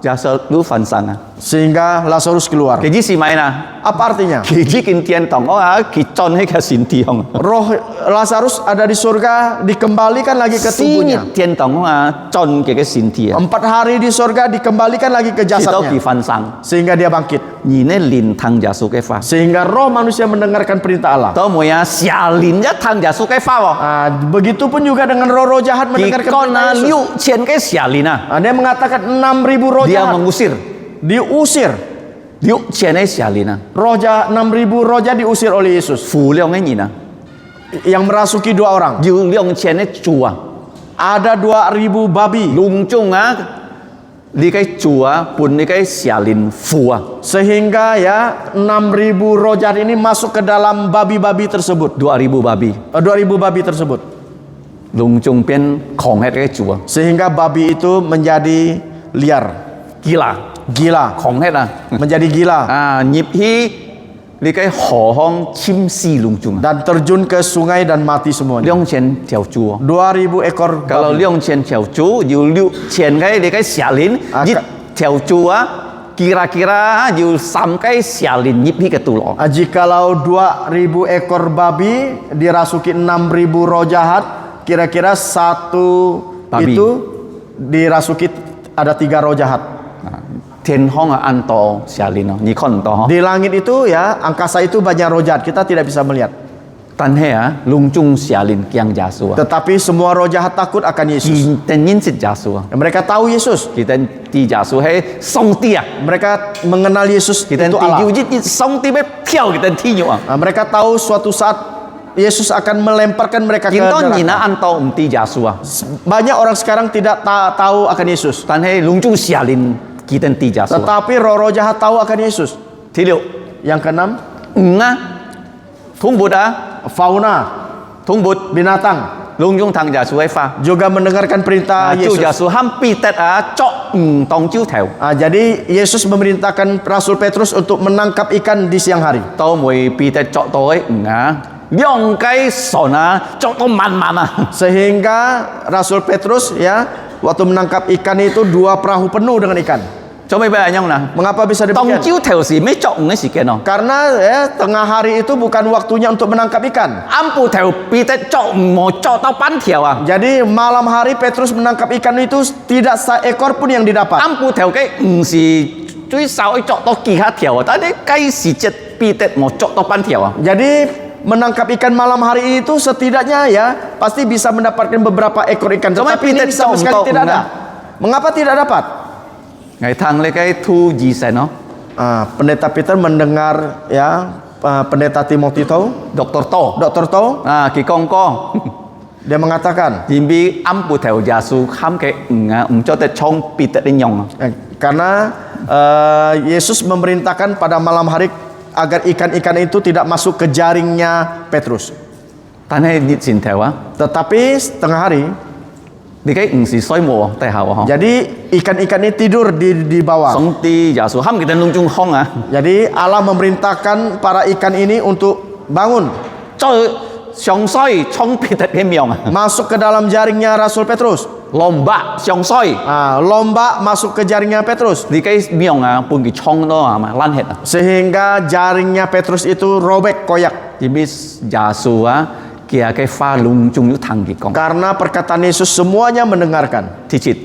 耶穌都瞓身啊。 Sehingga Lazarus keluar. 佢意思咪啊？ Apa artinya? 佢已經天堂啊，佢進喺個身體腔。 Roh Lazarus ada di surga, dikembalikan lagi ke 4 tubuhnya. 日天堂啊，進佢嘅身體啊， 4 hari di surga, dikembalikan lagi ke 直到 jasadnya. 佢瞓身。 Sehingga dia bangkit. 而呢連聽耶穌嘅話， Sehingga roh manusia mendengarkan perintah Allah. 到每啊下連一聽耶穌嘅話喎， Begitupun juga dengan roh-roh jahat 佢 mendengarkan 講 perintah 啊 Yesus. 6000嘅下連啊， Dia mengatakan 6.000 roh dia jahat mengusir diusir. 6000嘅下連啊， 6.000 roh jahat diusir oleh Yesus. 負量嘅人啊， Yang merasuki 2 orang. 要2000嘅主啊， Ada 2.000 babi. 隆中啊，你嘅主啊，伴你嘅下連負啊， Sehingga ya 6.000 roh jahat ini masuk ke dalam babi-babi tersebut. 2000 babi， 2.000 babi tersebut. 隆中變狂吃嘅主啊， Sehingga babi itu menjadi liar, gila， gila, 狂吃啊， menjadi gila 啊，入去你嘅河腔침死隆中啊， dan terjun ke sungai dan mati semuanya. 2000條主啊。 2.000 ekor Kalau babi. 2000條主要6000個你嘅下連，啊一條主啊，kira-kira 要3個下連入去嘅道路。 Jikalau 2.000 ekor babi dirasuki 6.000 roh jahat, kira-kira satu Babi. itu dirasuki ada 3 roh jahat. 天空啊，按到下連咯，你看唔到嗬？ Di langit itu ya, angkasa itu banyak roh jahat, kita tidak bisa melihat. 但係啊，隆中下連驚耶穌啊， Tetapi semua roh jahat takut akan Yesus. 見認識耶穌啊， Mereka tahu Yesus. 佢哋啲耶穌係上帝啊， Mereka mengenal Yesus 佢哋 itu 啲 Allah. 要一上帝要跳佢哋天肉啊， Mereka tahu suatu saat Yesus akan melemparkan mereka ke 見到人 neraka. 啊按到唔知耶穌啊， Banyak orang sekarang tidak tahu akan Yesus. 但係隆中下連佢哋啲耶穌啊， Tetapi roh-roh jahat tahu akan Yesus. 第六 Yang keenam, 啊，通活啊， fauna, 通活。 binatang. 隆中堂耶稣嘅法， juga mendengarkan perintah 主 Yesus. 耶穌喊彼得捉唔當朝頭， Jadi Yesus memerintahkan Rasul Petrus untuk menangkap ikan di siang hari. 到每彼得捉到嘅兩雞船捉到滿滿 Sehingga Rasul Petrus ya waktu menangkap ikan itu 2 perahu penuh dengan ikan. 做咩俾人用 Mengapa bisa 當 demikian? 朝頭時咩捉嘅時間 Karena ya tengah hari itu bukan waktunya untuk menangkap ikan. 啱半頭彼得捉唔冇捉到半條 Jadi malam hari Petrus menangkap ikan itu tidak seekor pun yang didapat. 啱半頭嘅唔是最少可以捉到幾下條但係計時節彼得冇捉到半條 Jadi menangkap ikan malam hari itu setidaknya ya pasti bisa mendapatkan beberapa ekor ikan. Cuma Tetapi ini Peter sama sekali contoh, tidak ada. enggak. Mengapa tidak dapat? ngày thằng lấy cái thu gì sẽ nó Pendeta Peter mendengar ya pendeta Timothy tahu, Dr. To Dr. tahu, kỳ con co dia mengatakan Dìm bi âm bù theo giả su khám cái cho ta trong Peter đi nhong karena Yesus memerintahkan pada malam hari agar ikan-ikan itu tidak masuk ke jaringnya Petrus. ta này đi xin theo Tetapi setengah hari, đi cái si soi mùa tại hào hả jadi ikan-ikan ini tidur di bawah. sống ti giả su khám kita lung chung hong Jadi Allah memerintahkan para ikan ini untuk bangun, cho song soi trong Peter cái miệng masuk ke dalam jaringnya Rasul Petrus. lomba song soi Lomba masuk ke jaringnya Petrus. đi cái miệng pun cái trong đó mà lan hết Sehingga jaringnya Petrus itu robek koyak. Dìm bi giả su kia cái pha lung chung những thằng kỳ con Karena perkataan Yesus semuanya mendengarkan. thì chít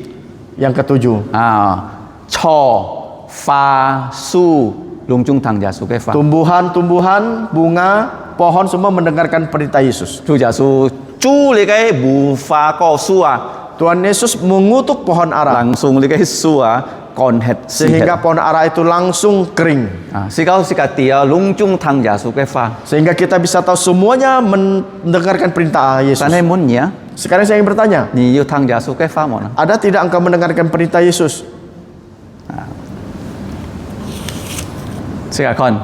Yang ketujuh, cho pha su lung chung thằng giả su cái pha tumbuhan-tumbuhan, bunga, pohon semua mendengarkan perintah Yesus. Chủ giả su chú lấy cái bù pha co su Tuhan Yesus mengutuk pohon ara langsung lấy cái su còn hết si sehingga pohon ara itu langsung kering. si kau si katia lung chung thằng giả su cái pha Sehingga kita bisa tahu semuanya mendengarkan perintah Yesus. ta này muốn nhá Sekarang saya ingin bertanya, ni yêu thằng giả su cái pha mà ada tidak engkau mendengarkan perintah Yesus? si cả con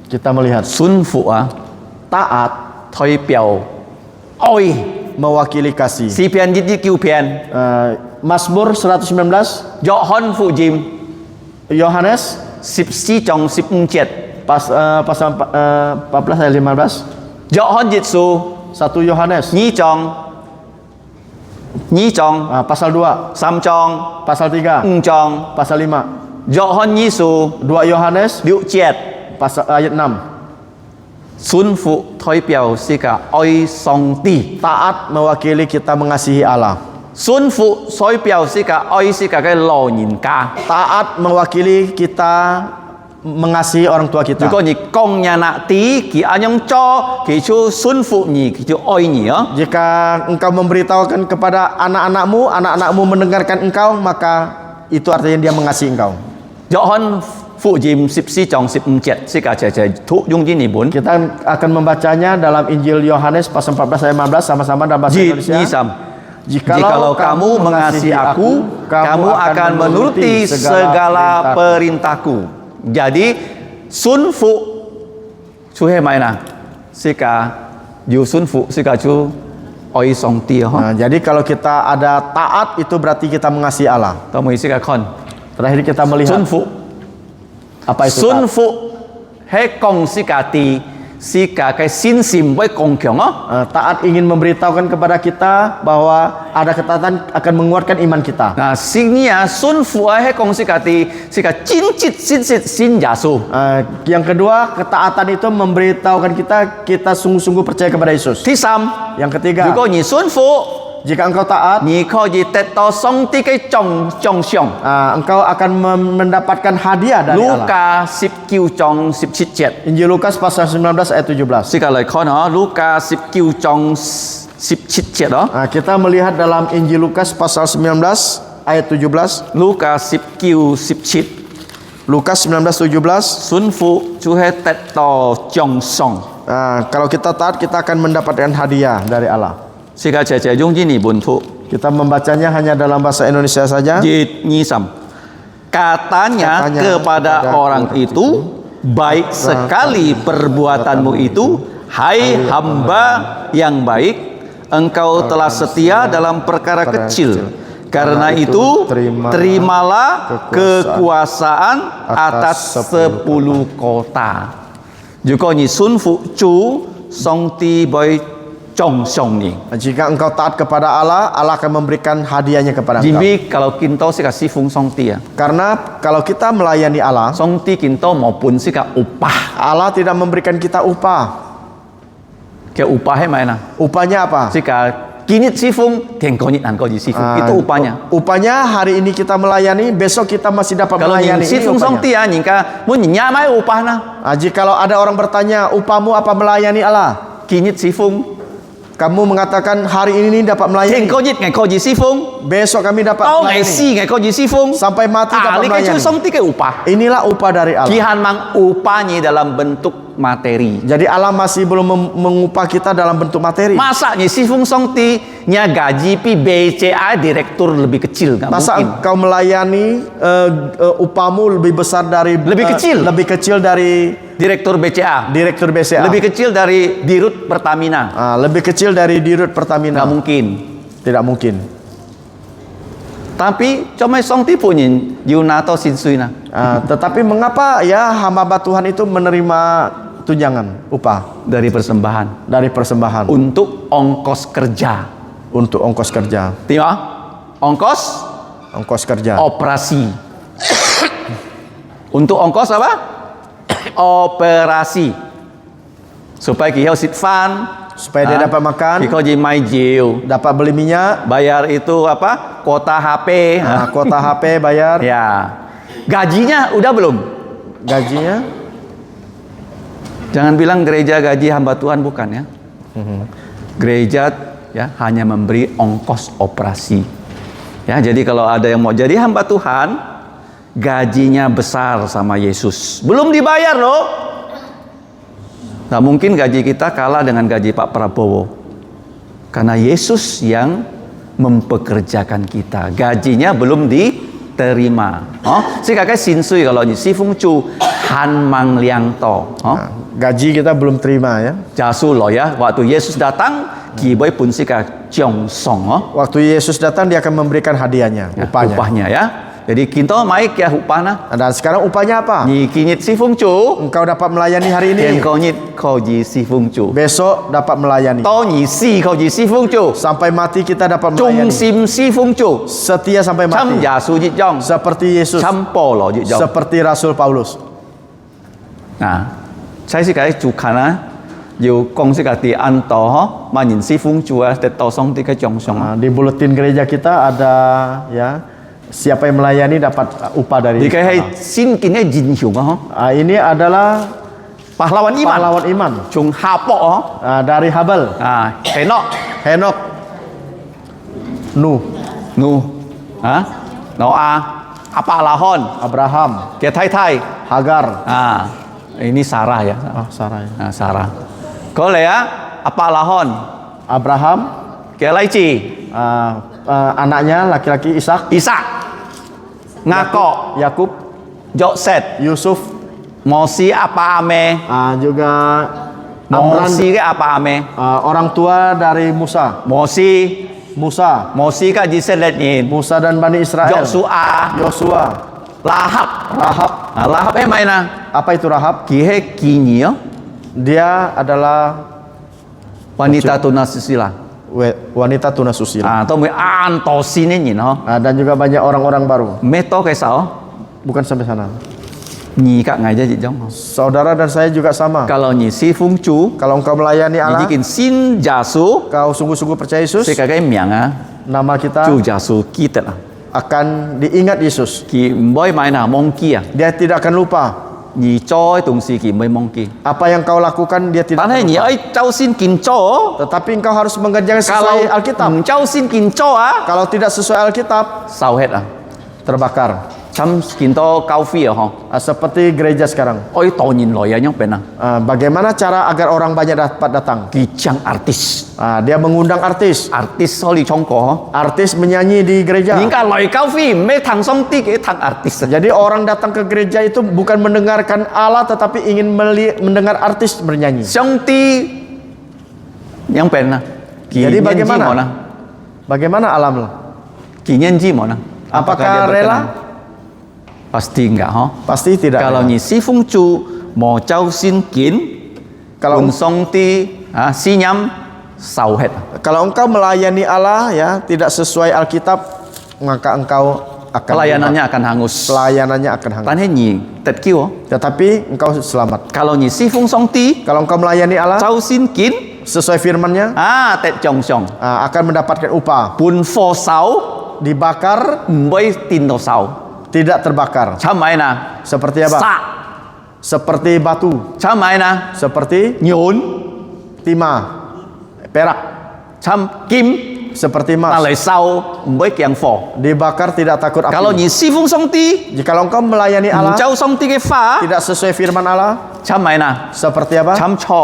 Kita melihat xuân phụ taat thôi biểu ôi mewakili kasih. si pian jit kiu pian Mazmur 119, dọ hon phụ jim Yohanes sip si trong sip chết pasal 14 ayat 15. dọ hon jit su 1 Yohanes nhí trong pasal 2, sam trong pasal 3, trong pasal 5. dọ hon nhí su 2 Yohanes liu chết pasal ayat 6. xuân phụ thôi biểu si cả oi song ti Taat mewakili kita mengasihi Allah. xuân phụ thôi biểu si cả oi si cả cái lò nhìn ca Taat mewakili kita mengasihi orang tua kita.如果你公nhà nạ tí kỳ anh nhong cho kỳ chú xuân phụ nhỉ kỳ chú oi nhỉ Jika engkau memberitahukan kepada anak-anakmu, anak-anakmu mendengarkan engkau, maka itu artinya dia mengasihi engkau. dọ hon phụ dìm sip si trong sip chết si cả trẻ trẻ thụ dung di ni bún Kita akan membacanya dalam Injil Yohanes pasal 14 ayat 15 sama-sama dalam bahasa jit Indonesia. nyi sam Jikalau kamu mengasihi aku, kamu akan menuruti segala perintahku. Jadi xuân phụ chú hay mày nè si cả yu xuân phụ si cả chú oi song tia ho Jadi kalau kita ada taat itu berarti kita mengasihi Allah. tao mới si cả con Terakhir kita melihat xuân phụ apa itu xuân taat. phụ hay công si cả ti si cả cái xin sim với công kyong á Taat ingin memberitahukan kepada kita bahwa ada ketaatan akan menguatkan iman kita. nah si xuân phụ hay công si cả ti si cả chín chít xin giả su Yang kedua, ketaatan itu memberitahukan kita sungguh-sungguh percaya kepada Yesus. thứ sam Yang ketiga,如果你顺服 jika engkau taat, 你可以得到上帝嘅獎賞。 engkau akan mendapatkan hadiah dari 路 Allah. 加19章17節， Injil Lukas pasal 19 ayat 17. 試下嚟看啊，路加19章17節咯， Kita melihat dalam Injil Lukas pasal 19 ayat 17. 路加19 17， Lukas 19:17. 順服就係得到獎賞。 Kalau kita taat, kita akan mendapatkan hadiah dari Allah. 試下謝謝用英語本土， Kita membacanya hanya dalam bahasa Indonesia saja. 20. Katanya kepada orang itu, baik sekali perbuatanmu itu, hai hamba yang baik, engkau telah setia dalam perkara kecil. Karena itu terimalah kekuasaan atas 10 kota. Jika ni sun fu chu song ti boy chong song ni. Jika engkau taat kepada Allah, Allah akan memberikan hadiahnya kepada engkau. Jadi kalau kinto sih kasih fung song ti ya. Karena kalau kita melayani Allah, Song ti kinto maupun sih ka upah. Allah tidak memberikan kita upah. Kayak upahnya mana? Upahnya apa? Sih ka kinit si fung, tiang konit an kau ji si fung. Itu upahnya. Upahnya hari ini kita melayani, besok kita masih dapat Kalau melayani. si fung song ti ya, nyingka mun nyamai upah na. Jikalau ada orang bertanya, upahmu apa melayani Allah? Kinit si fung. Kamu mengatakan hari ini dapat Tiang melayani. konit ngai kau ji si fung. Besok kami dapat Tau ngai melayani. si ngai kau ji si fung. Sampai mati dapat Ali kai melayani. song ti kai upah. Inilah upah dari Allah. Kihan mang upahnya dalam bentuk materi. Jadi Allah masih belum mengupah kita dalam bentuk materi. Masa ni si fung song ti nya gaji pi BCA direktur lebih kecil nggak Masa mungkin. engkau melayani upahmu lebih besar dari Lebih kecil dari Direktur BCA direktur BCA. lebih kecil dari Dirut Pertamina. Lebih kecil dari Dirut Pertamina. Nggak mungkin. Tidak mungkin. Tapi cuma song tipu nyin Yunato Sinsuina. Tetapi mengapa ya hamba Tuhan itu menerima tunjangan upah Dari persembahan dari persembahan untuk ongkos kerja. untuk ongkos kerja, Tengok, ongkos kerja. operasi. Untuk ongkos apa? Operasi. Supaya kihau sit fan, Supaya dia dapat makan, kihau ji mai jiu. dapat beli minyak, Bayar itu apa? Kuota HP. kuota HP bayar, Ya. Gajinya udah belum? gajinya. Jangan bilang gereja gaji hamba Tuhan, bukan ya. Gereja ya hanya memberi ongkos operasi. Ya, jadi kalau ada yang mau jadi hamba Tuhan, gajinya besar sama Yesus. Belum dibayar loh. Nah, mungkin gaji kita kalah dengan gaji Pak Prabowo. Karena Yesus yang mempekerjakan kita. Gajinya belum diterima. Oh, si kakak sinsui kalau ni si fung chu han mang liang to. Oh. Gaji kita belum terima ya. Jasu lo ya, waktu Yesus datang, kiboy pun si ka ciong song. Oh. Waktu Yesus datang dia akan memberikan hadiahnya, Ya, upahnya. upahnya ya. Jadi kita maik ya upahna. Dan sekarang upahnya apa? Ni kinyit si fung chu. Engkau dapat melayani hari Tian ini, kau nyit kau ji si fung chu. besok dapat melayani. Tau ni si kau ji si fung chu. Sampai mati kita dapat Chung melayani. sim si fung chu. Setia sampai Cham mati. Yasu jit jong. Seperti Yesus, Cham po lo jit jong. seperti Rasul Paulus. Nah, saya sih kayak cukana. Yêu công sĩ cả tỷ ăn tỏ mà nhìn si phung chùa để tỏ xong thì cái chong xong. Di buletin gereja kita ada ya siapa yang melayani dapat upah dari Di cái hay Allah. xin kính hay dinh hiu ho. Ini adalah Pahlawan iman. pahlawan iman Chung hapo ho. dari Habel, Henok, Henok, Nuh, Nu, Noah, apa lahon, Abraham, kayak Thai. Hagar, Ini Sarah ya. Sarah ya. Sarah. Kau ya, apa lahon, Abraham, kayak Laici, anaknya laki-laki Ishak, Ishak, Ngako, Yakub, Jokset, Yusuf, Mosi apa ame, juga Amran, Mosi ke apa ame, orang tua dari Musa, Mosi ka jiselet nyin, Musa dan Bani Israel, Joshua, Lahab, Lahab main Apa itu Rahab? kihe kinyo, Dia adalah wanita tunasusila. wanita tunasusila. Atau me antosine nyin ho. Dan juga banyak orang-orang baru. Meto kayak sao, Bukan sampai sana. nyi kak ngaja jong. Saudara dan saya juga sama. Kalau nyi si fung chu, Kalau engkau melayani Allah, jikin sin jasu, kau sungguh-sungguh percaya Yesus, si kakek miang nama kita chu jasu kita lah. akan diingat Yesus. Ki boy main mongki Dia tidak akan lupa. nyi choi tung si ki boy mongki. Apa yang kau lakukan dia tidak Tanah akan nyi lupa. ai chau sin kin cho. Tetapi engkau harus mengerjakan Kalau sesuai Alkitab. chau sin kin cho Kalau tidak sesuai Alkitab, sao hết terbakar. Cham kin to kau fi ho. Seperti gereja sekarang. Oi to nyin lo ya nyong pena. Bagaimana cara agar orang banyak dapat datang? Kijang artis. Dia mengundang artis. Artis soli chongko. Artis menyanyi di gereja. Những cái lời cao phi mấy thằng song ti cái thằng artis. Jadi orang datang ke gereja itu bukan mendengarkan Allah, tetapi ingin mendengar artis bernyanyi. Song ti yang pena. Jadi bagaimana? Bagaimana alam? Apakah dia rela? berkenan? Pasti enggak, Pasti tidak. Kalau rela. ni si fung chu mo chau sin kin, Kalau kun song ti si nyam sau het. Kalau engkau melayani Allah ya tidak sesuai Alkitab, maka engkau akan Pelayanannya akan hangus. Pelayanannya akan hangus. Tan he ni tet kiu. Tetapi engkau selamat. Kalau ni si fung song ti Kalau engkau melayani Allah chau sin kin, sesuai firman-Nya, tet chong song. akan mendapatkan upah. Pun fo sau, Dibakar, boy tin do sau. tidak terbakar. Cham mai na. Seperti apa? Sa. Seperti batu, Cham mai na. seperti Nhốn. timah, perak, Cham kim. seperti Ta emas. lai sau, boy kiang fo. Dibakar tidak takut api. Kalau ni si fung song ti, Jikalau engkau melayani Allah chau song ti ke fa, tidak sesuai firman Allah, cham mai na. seperti apa? Cham cho.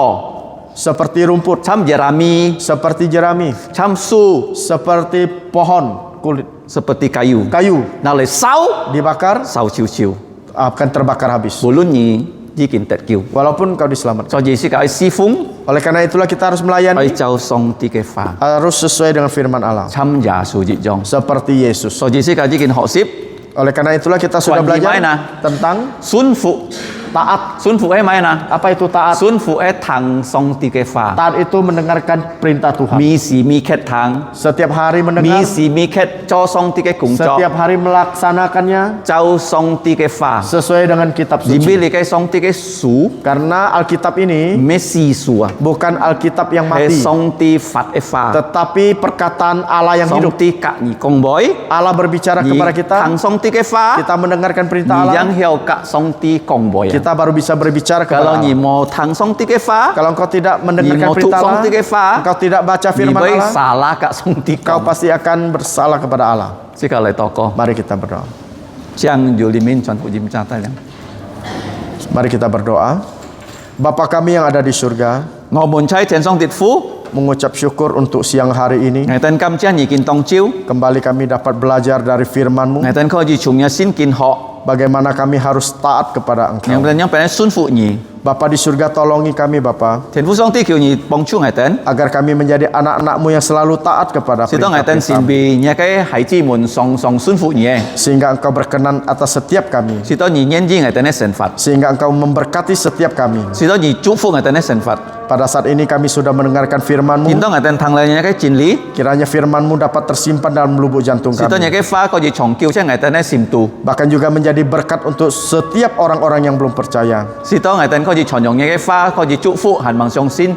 Seperti rumput, Cham jerami, seperti jerami, cham su, seperti pohon kulit seperti kayu. kayu, Nào lấy sau, dibakar sau chiu chiu. akan terbakar habis. Bolon ni jikin tet kiu. Walaupun kau diselamatkan. Cho ji si ka ai si fung, Oleh karena itulah kita harus ai melayani, chau song ti ke fa. harus sesuai dengan firman Allah, Cham ja su ji jong. seperti Yesus. Cho ji si ka jikin ho sip, Oleh karena itulah kita sudah Wan belajar gimana? tentang sun fu. taat. Sun fu ai mai na. Apa itu taat? Sun fu ai thang song ti ke fa. Taat itu mendengarkan perintah Tuhan. Mi si mi khet thang. Setiap hari Mi mendengar, si mi khet cho song ti ke kung cho. setiap hari melaksanakannya Chau song ti ke fa. sesuai dengan kitab Ji suci. bi li ke song ti ke su, Karena Alkitab ini me si su a. bukan Alkitab yang He mati, song ti fat e fa. tetapi perkataan Allah yang Song hidup. ti ka ni kong boy. Allah berbicara Ni kepada kita, thang song ti ke fa. kita mendengarkan perintah Ni Allah, yang hiao ka song ti kong boy. kita baru bisa berbicara Kalau kepada ni Allah. mo thang song ti ke fa, Kalau engkau tidak ni mendengarkan mo tu perintah song Allah, ti ke fa, engkau tidak baca ni firman boy Allah, salah ka song ti kau kong. pasti akan bersalah kepada Allah. Sika lai toko. Mari kita berdoa. Chiang yu li min chuan fu jim cha ta yang. Mari kita berdoa. Bapa kami yang ada di surga, Ngo mon chai tian song tit fu, mengucap syukur untuk siang hari ini. ngai tan kam chian ni kin tong chiu, Kembali kami dapat belajar dari firman-Mu, ngai tan ko ji chung nya sin kin ho. bagaimana kami harus taat kepada Yang Engkau. ben yang pen sun fu ni. Bapa di surga, tolongi kami Bapa, Tian fu song ti kiu ni pong chu ngai tan. agar kami menjadi anak-anak-Mu yang selalu taat kepada Si to ngai tan sin perintah-perintah-Mu, bi nya kai hai ji mun song song sun fu ni eh. sehingga Engkau berkenan atas setiap kami, Si to ni nyen ji ngai tan sen fat. sehingga Engkau memberkati setiap kami. Si to ni chu fu ngai tan sen fat. Pada saat ini kami sudah mendengarkan firman-Mu, Kin to ngai tan thang lai nya kai chin li. kiranya firman-Mu dapat tersimpan dalam lubuk jantung Si to nya kami, kai fa ko ji chong kiu chen ngai tan sim tu. bahkan juga menjadi berkat untuk setiap orang-orang yang belum percaya. Si to ngai tan ko ji chong yong nya kai fa ko ji chu fu han mang song sin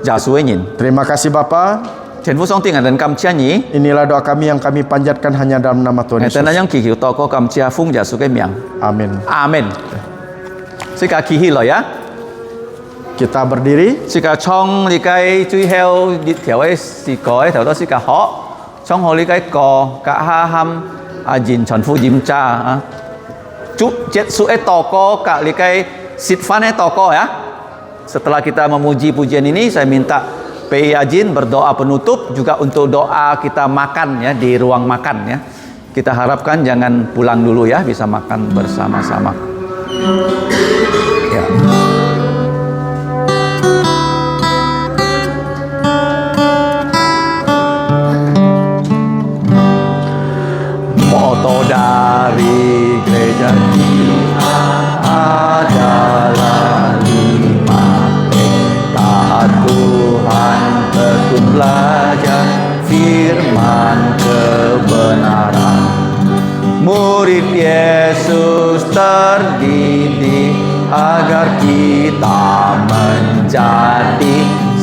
ja su e nyin. Terima kasih Bapa. Tian fu song ti ngai tan kam chia ni. Inilah doa kami yang kami panjatkan hanya dalam nama Tuhan Ngai tan Yesus. yang ki kiu to ko kam chia fung ja su ke miang. Amin. Amen. Sika ki hi lo ya. Kita berdiri. Sika chong li kai chui heo di thiao ai si ko ai thao to sika ho. Chong ho li kai ko ka ha ham a jin chon fu jim cha. Cu jet su e to ko ka li kai sit fan e to ko ya. Setelah kita memuji pujian ini, saya minta PI Ajin berdoa penutup juga untuk doa kita makan ya di ruang makan ya. Kita harapkan jangan pulang dulu ya, bisa makan bersama-sama. Ya. Moto dari gereja kita adalah taat Tuhan, tekun belajar firman kebenaran. Murid Yesus terdidik agar kita menjadi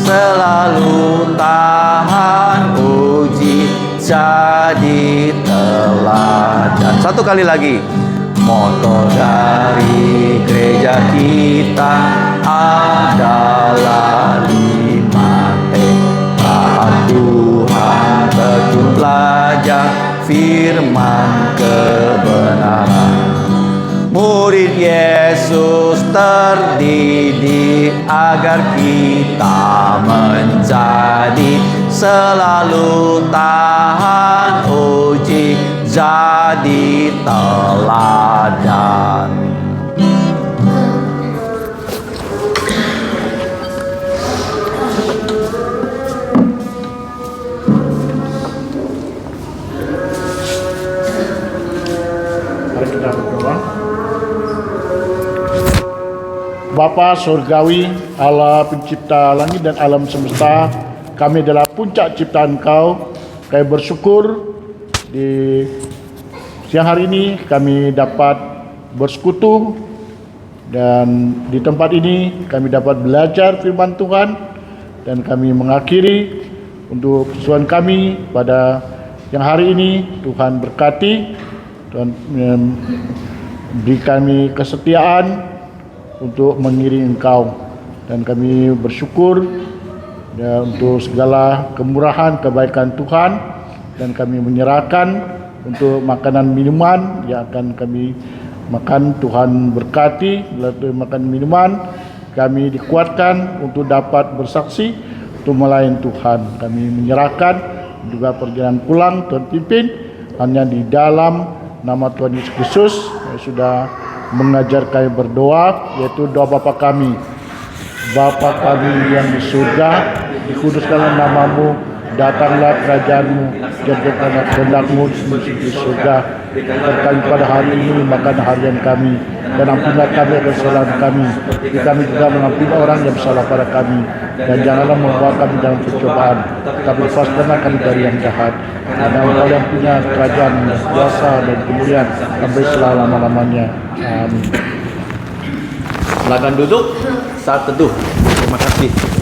selalu tahan uji, jadi teladan. Satu kali lagi. Moto dari gereja kita adalah 5T. Taat Tuhan, tekun belajar firman kebenaran. Murid Yesus terdidik agar kita menjadi selalu tahan uji, jadi teladan. Bapa Surgawi, Allah pencipta langit dan alam semesta, kami adalah puncak ciptaan Kau. Kami bersyukur di siang hari ini kami dapat bersekutu, dan di tempat ini kami dapat belajar firman Tuhan, dan kami mengakhiri untuk persoalan kami pada yang hari ini. Tuhan berkati, Tuhan beri kami kesetiaan untuk mengiring Engkau, dan kami bersyukur untuk segala kemurahan kebaikan Tuhan, dan kami menyerahkan untuk makanan minuman yang akan kami makan. Tuhan berkati melalui makan minuman, kami dikuatkan untuk dapat bersaksi untuk melayani Tuhan. Kami menyerahkan juga perjalanan pulang, Tuhan pimpin hanya di dalam nama Tuhan Yesus Kristus yang sudah mengajar kami berdoa, yaitu doa Bapa kami. Bapa kami yang di surga, dikuduskanlah namamu, datanglah kerajaanmu, jadikanlah kehendak-Mu di surga. Berkati pada hari ini makan harian kami, dan ampunilah kami akan kesalahan kami, kami juga mengampuni orang yang bersalah pada kami, dan janganlah membawa kami dalam pencobaan, tapi lepaskanlah kami dari yang jahat. Karena Engkau yang punya kerajaan, kuasa dan kemuliaan sampai selama-lamanya. Amin. Silakan duduk saat teduh. Terima kasih.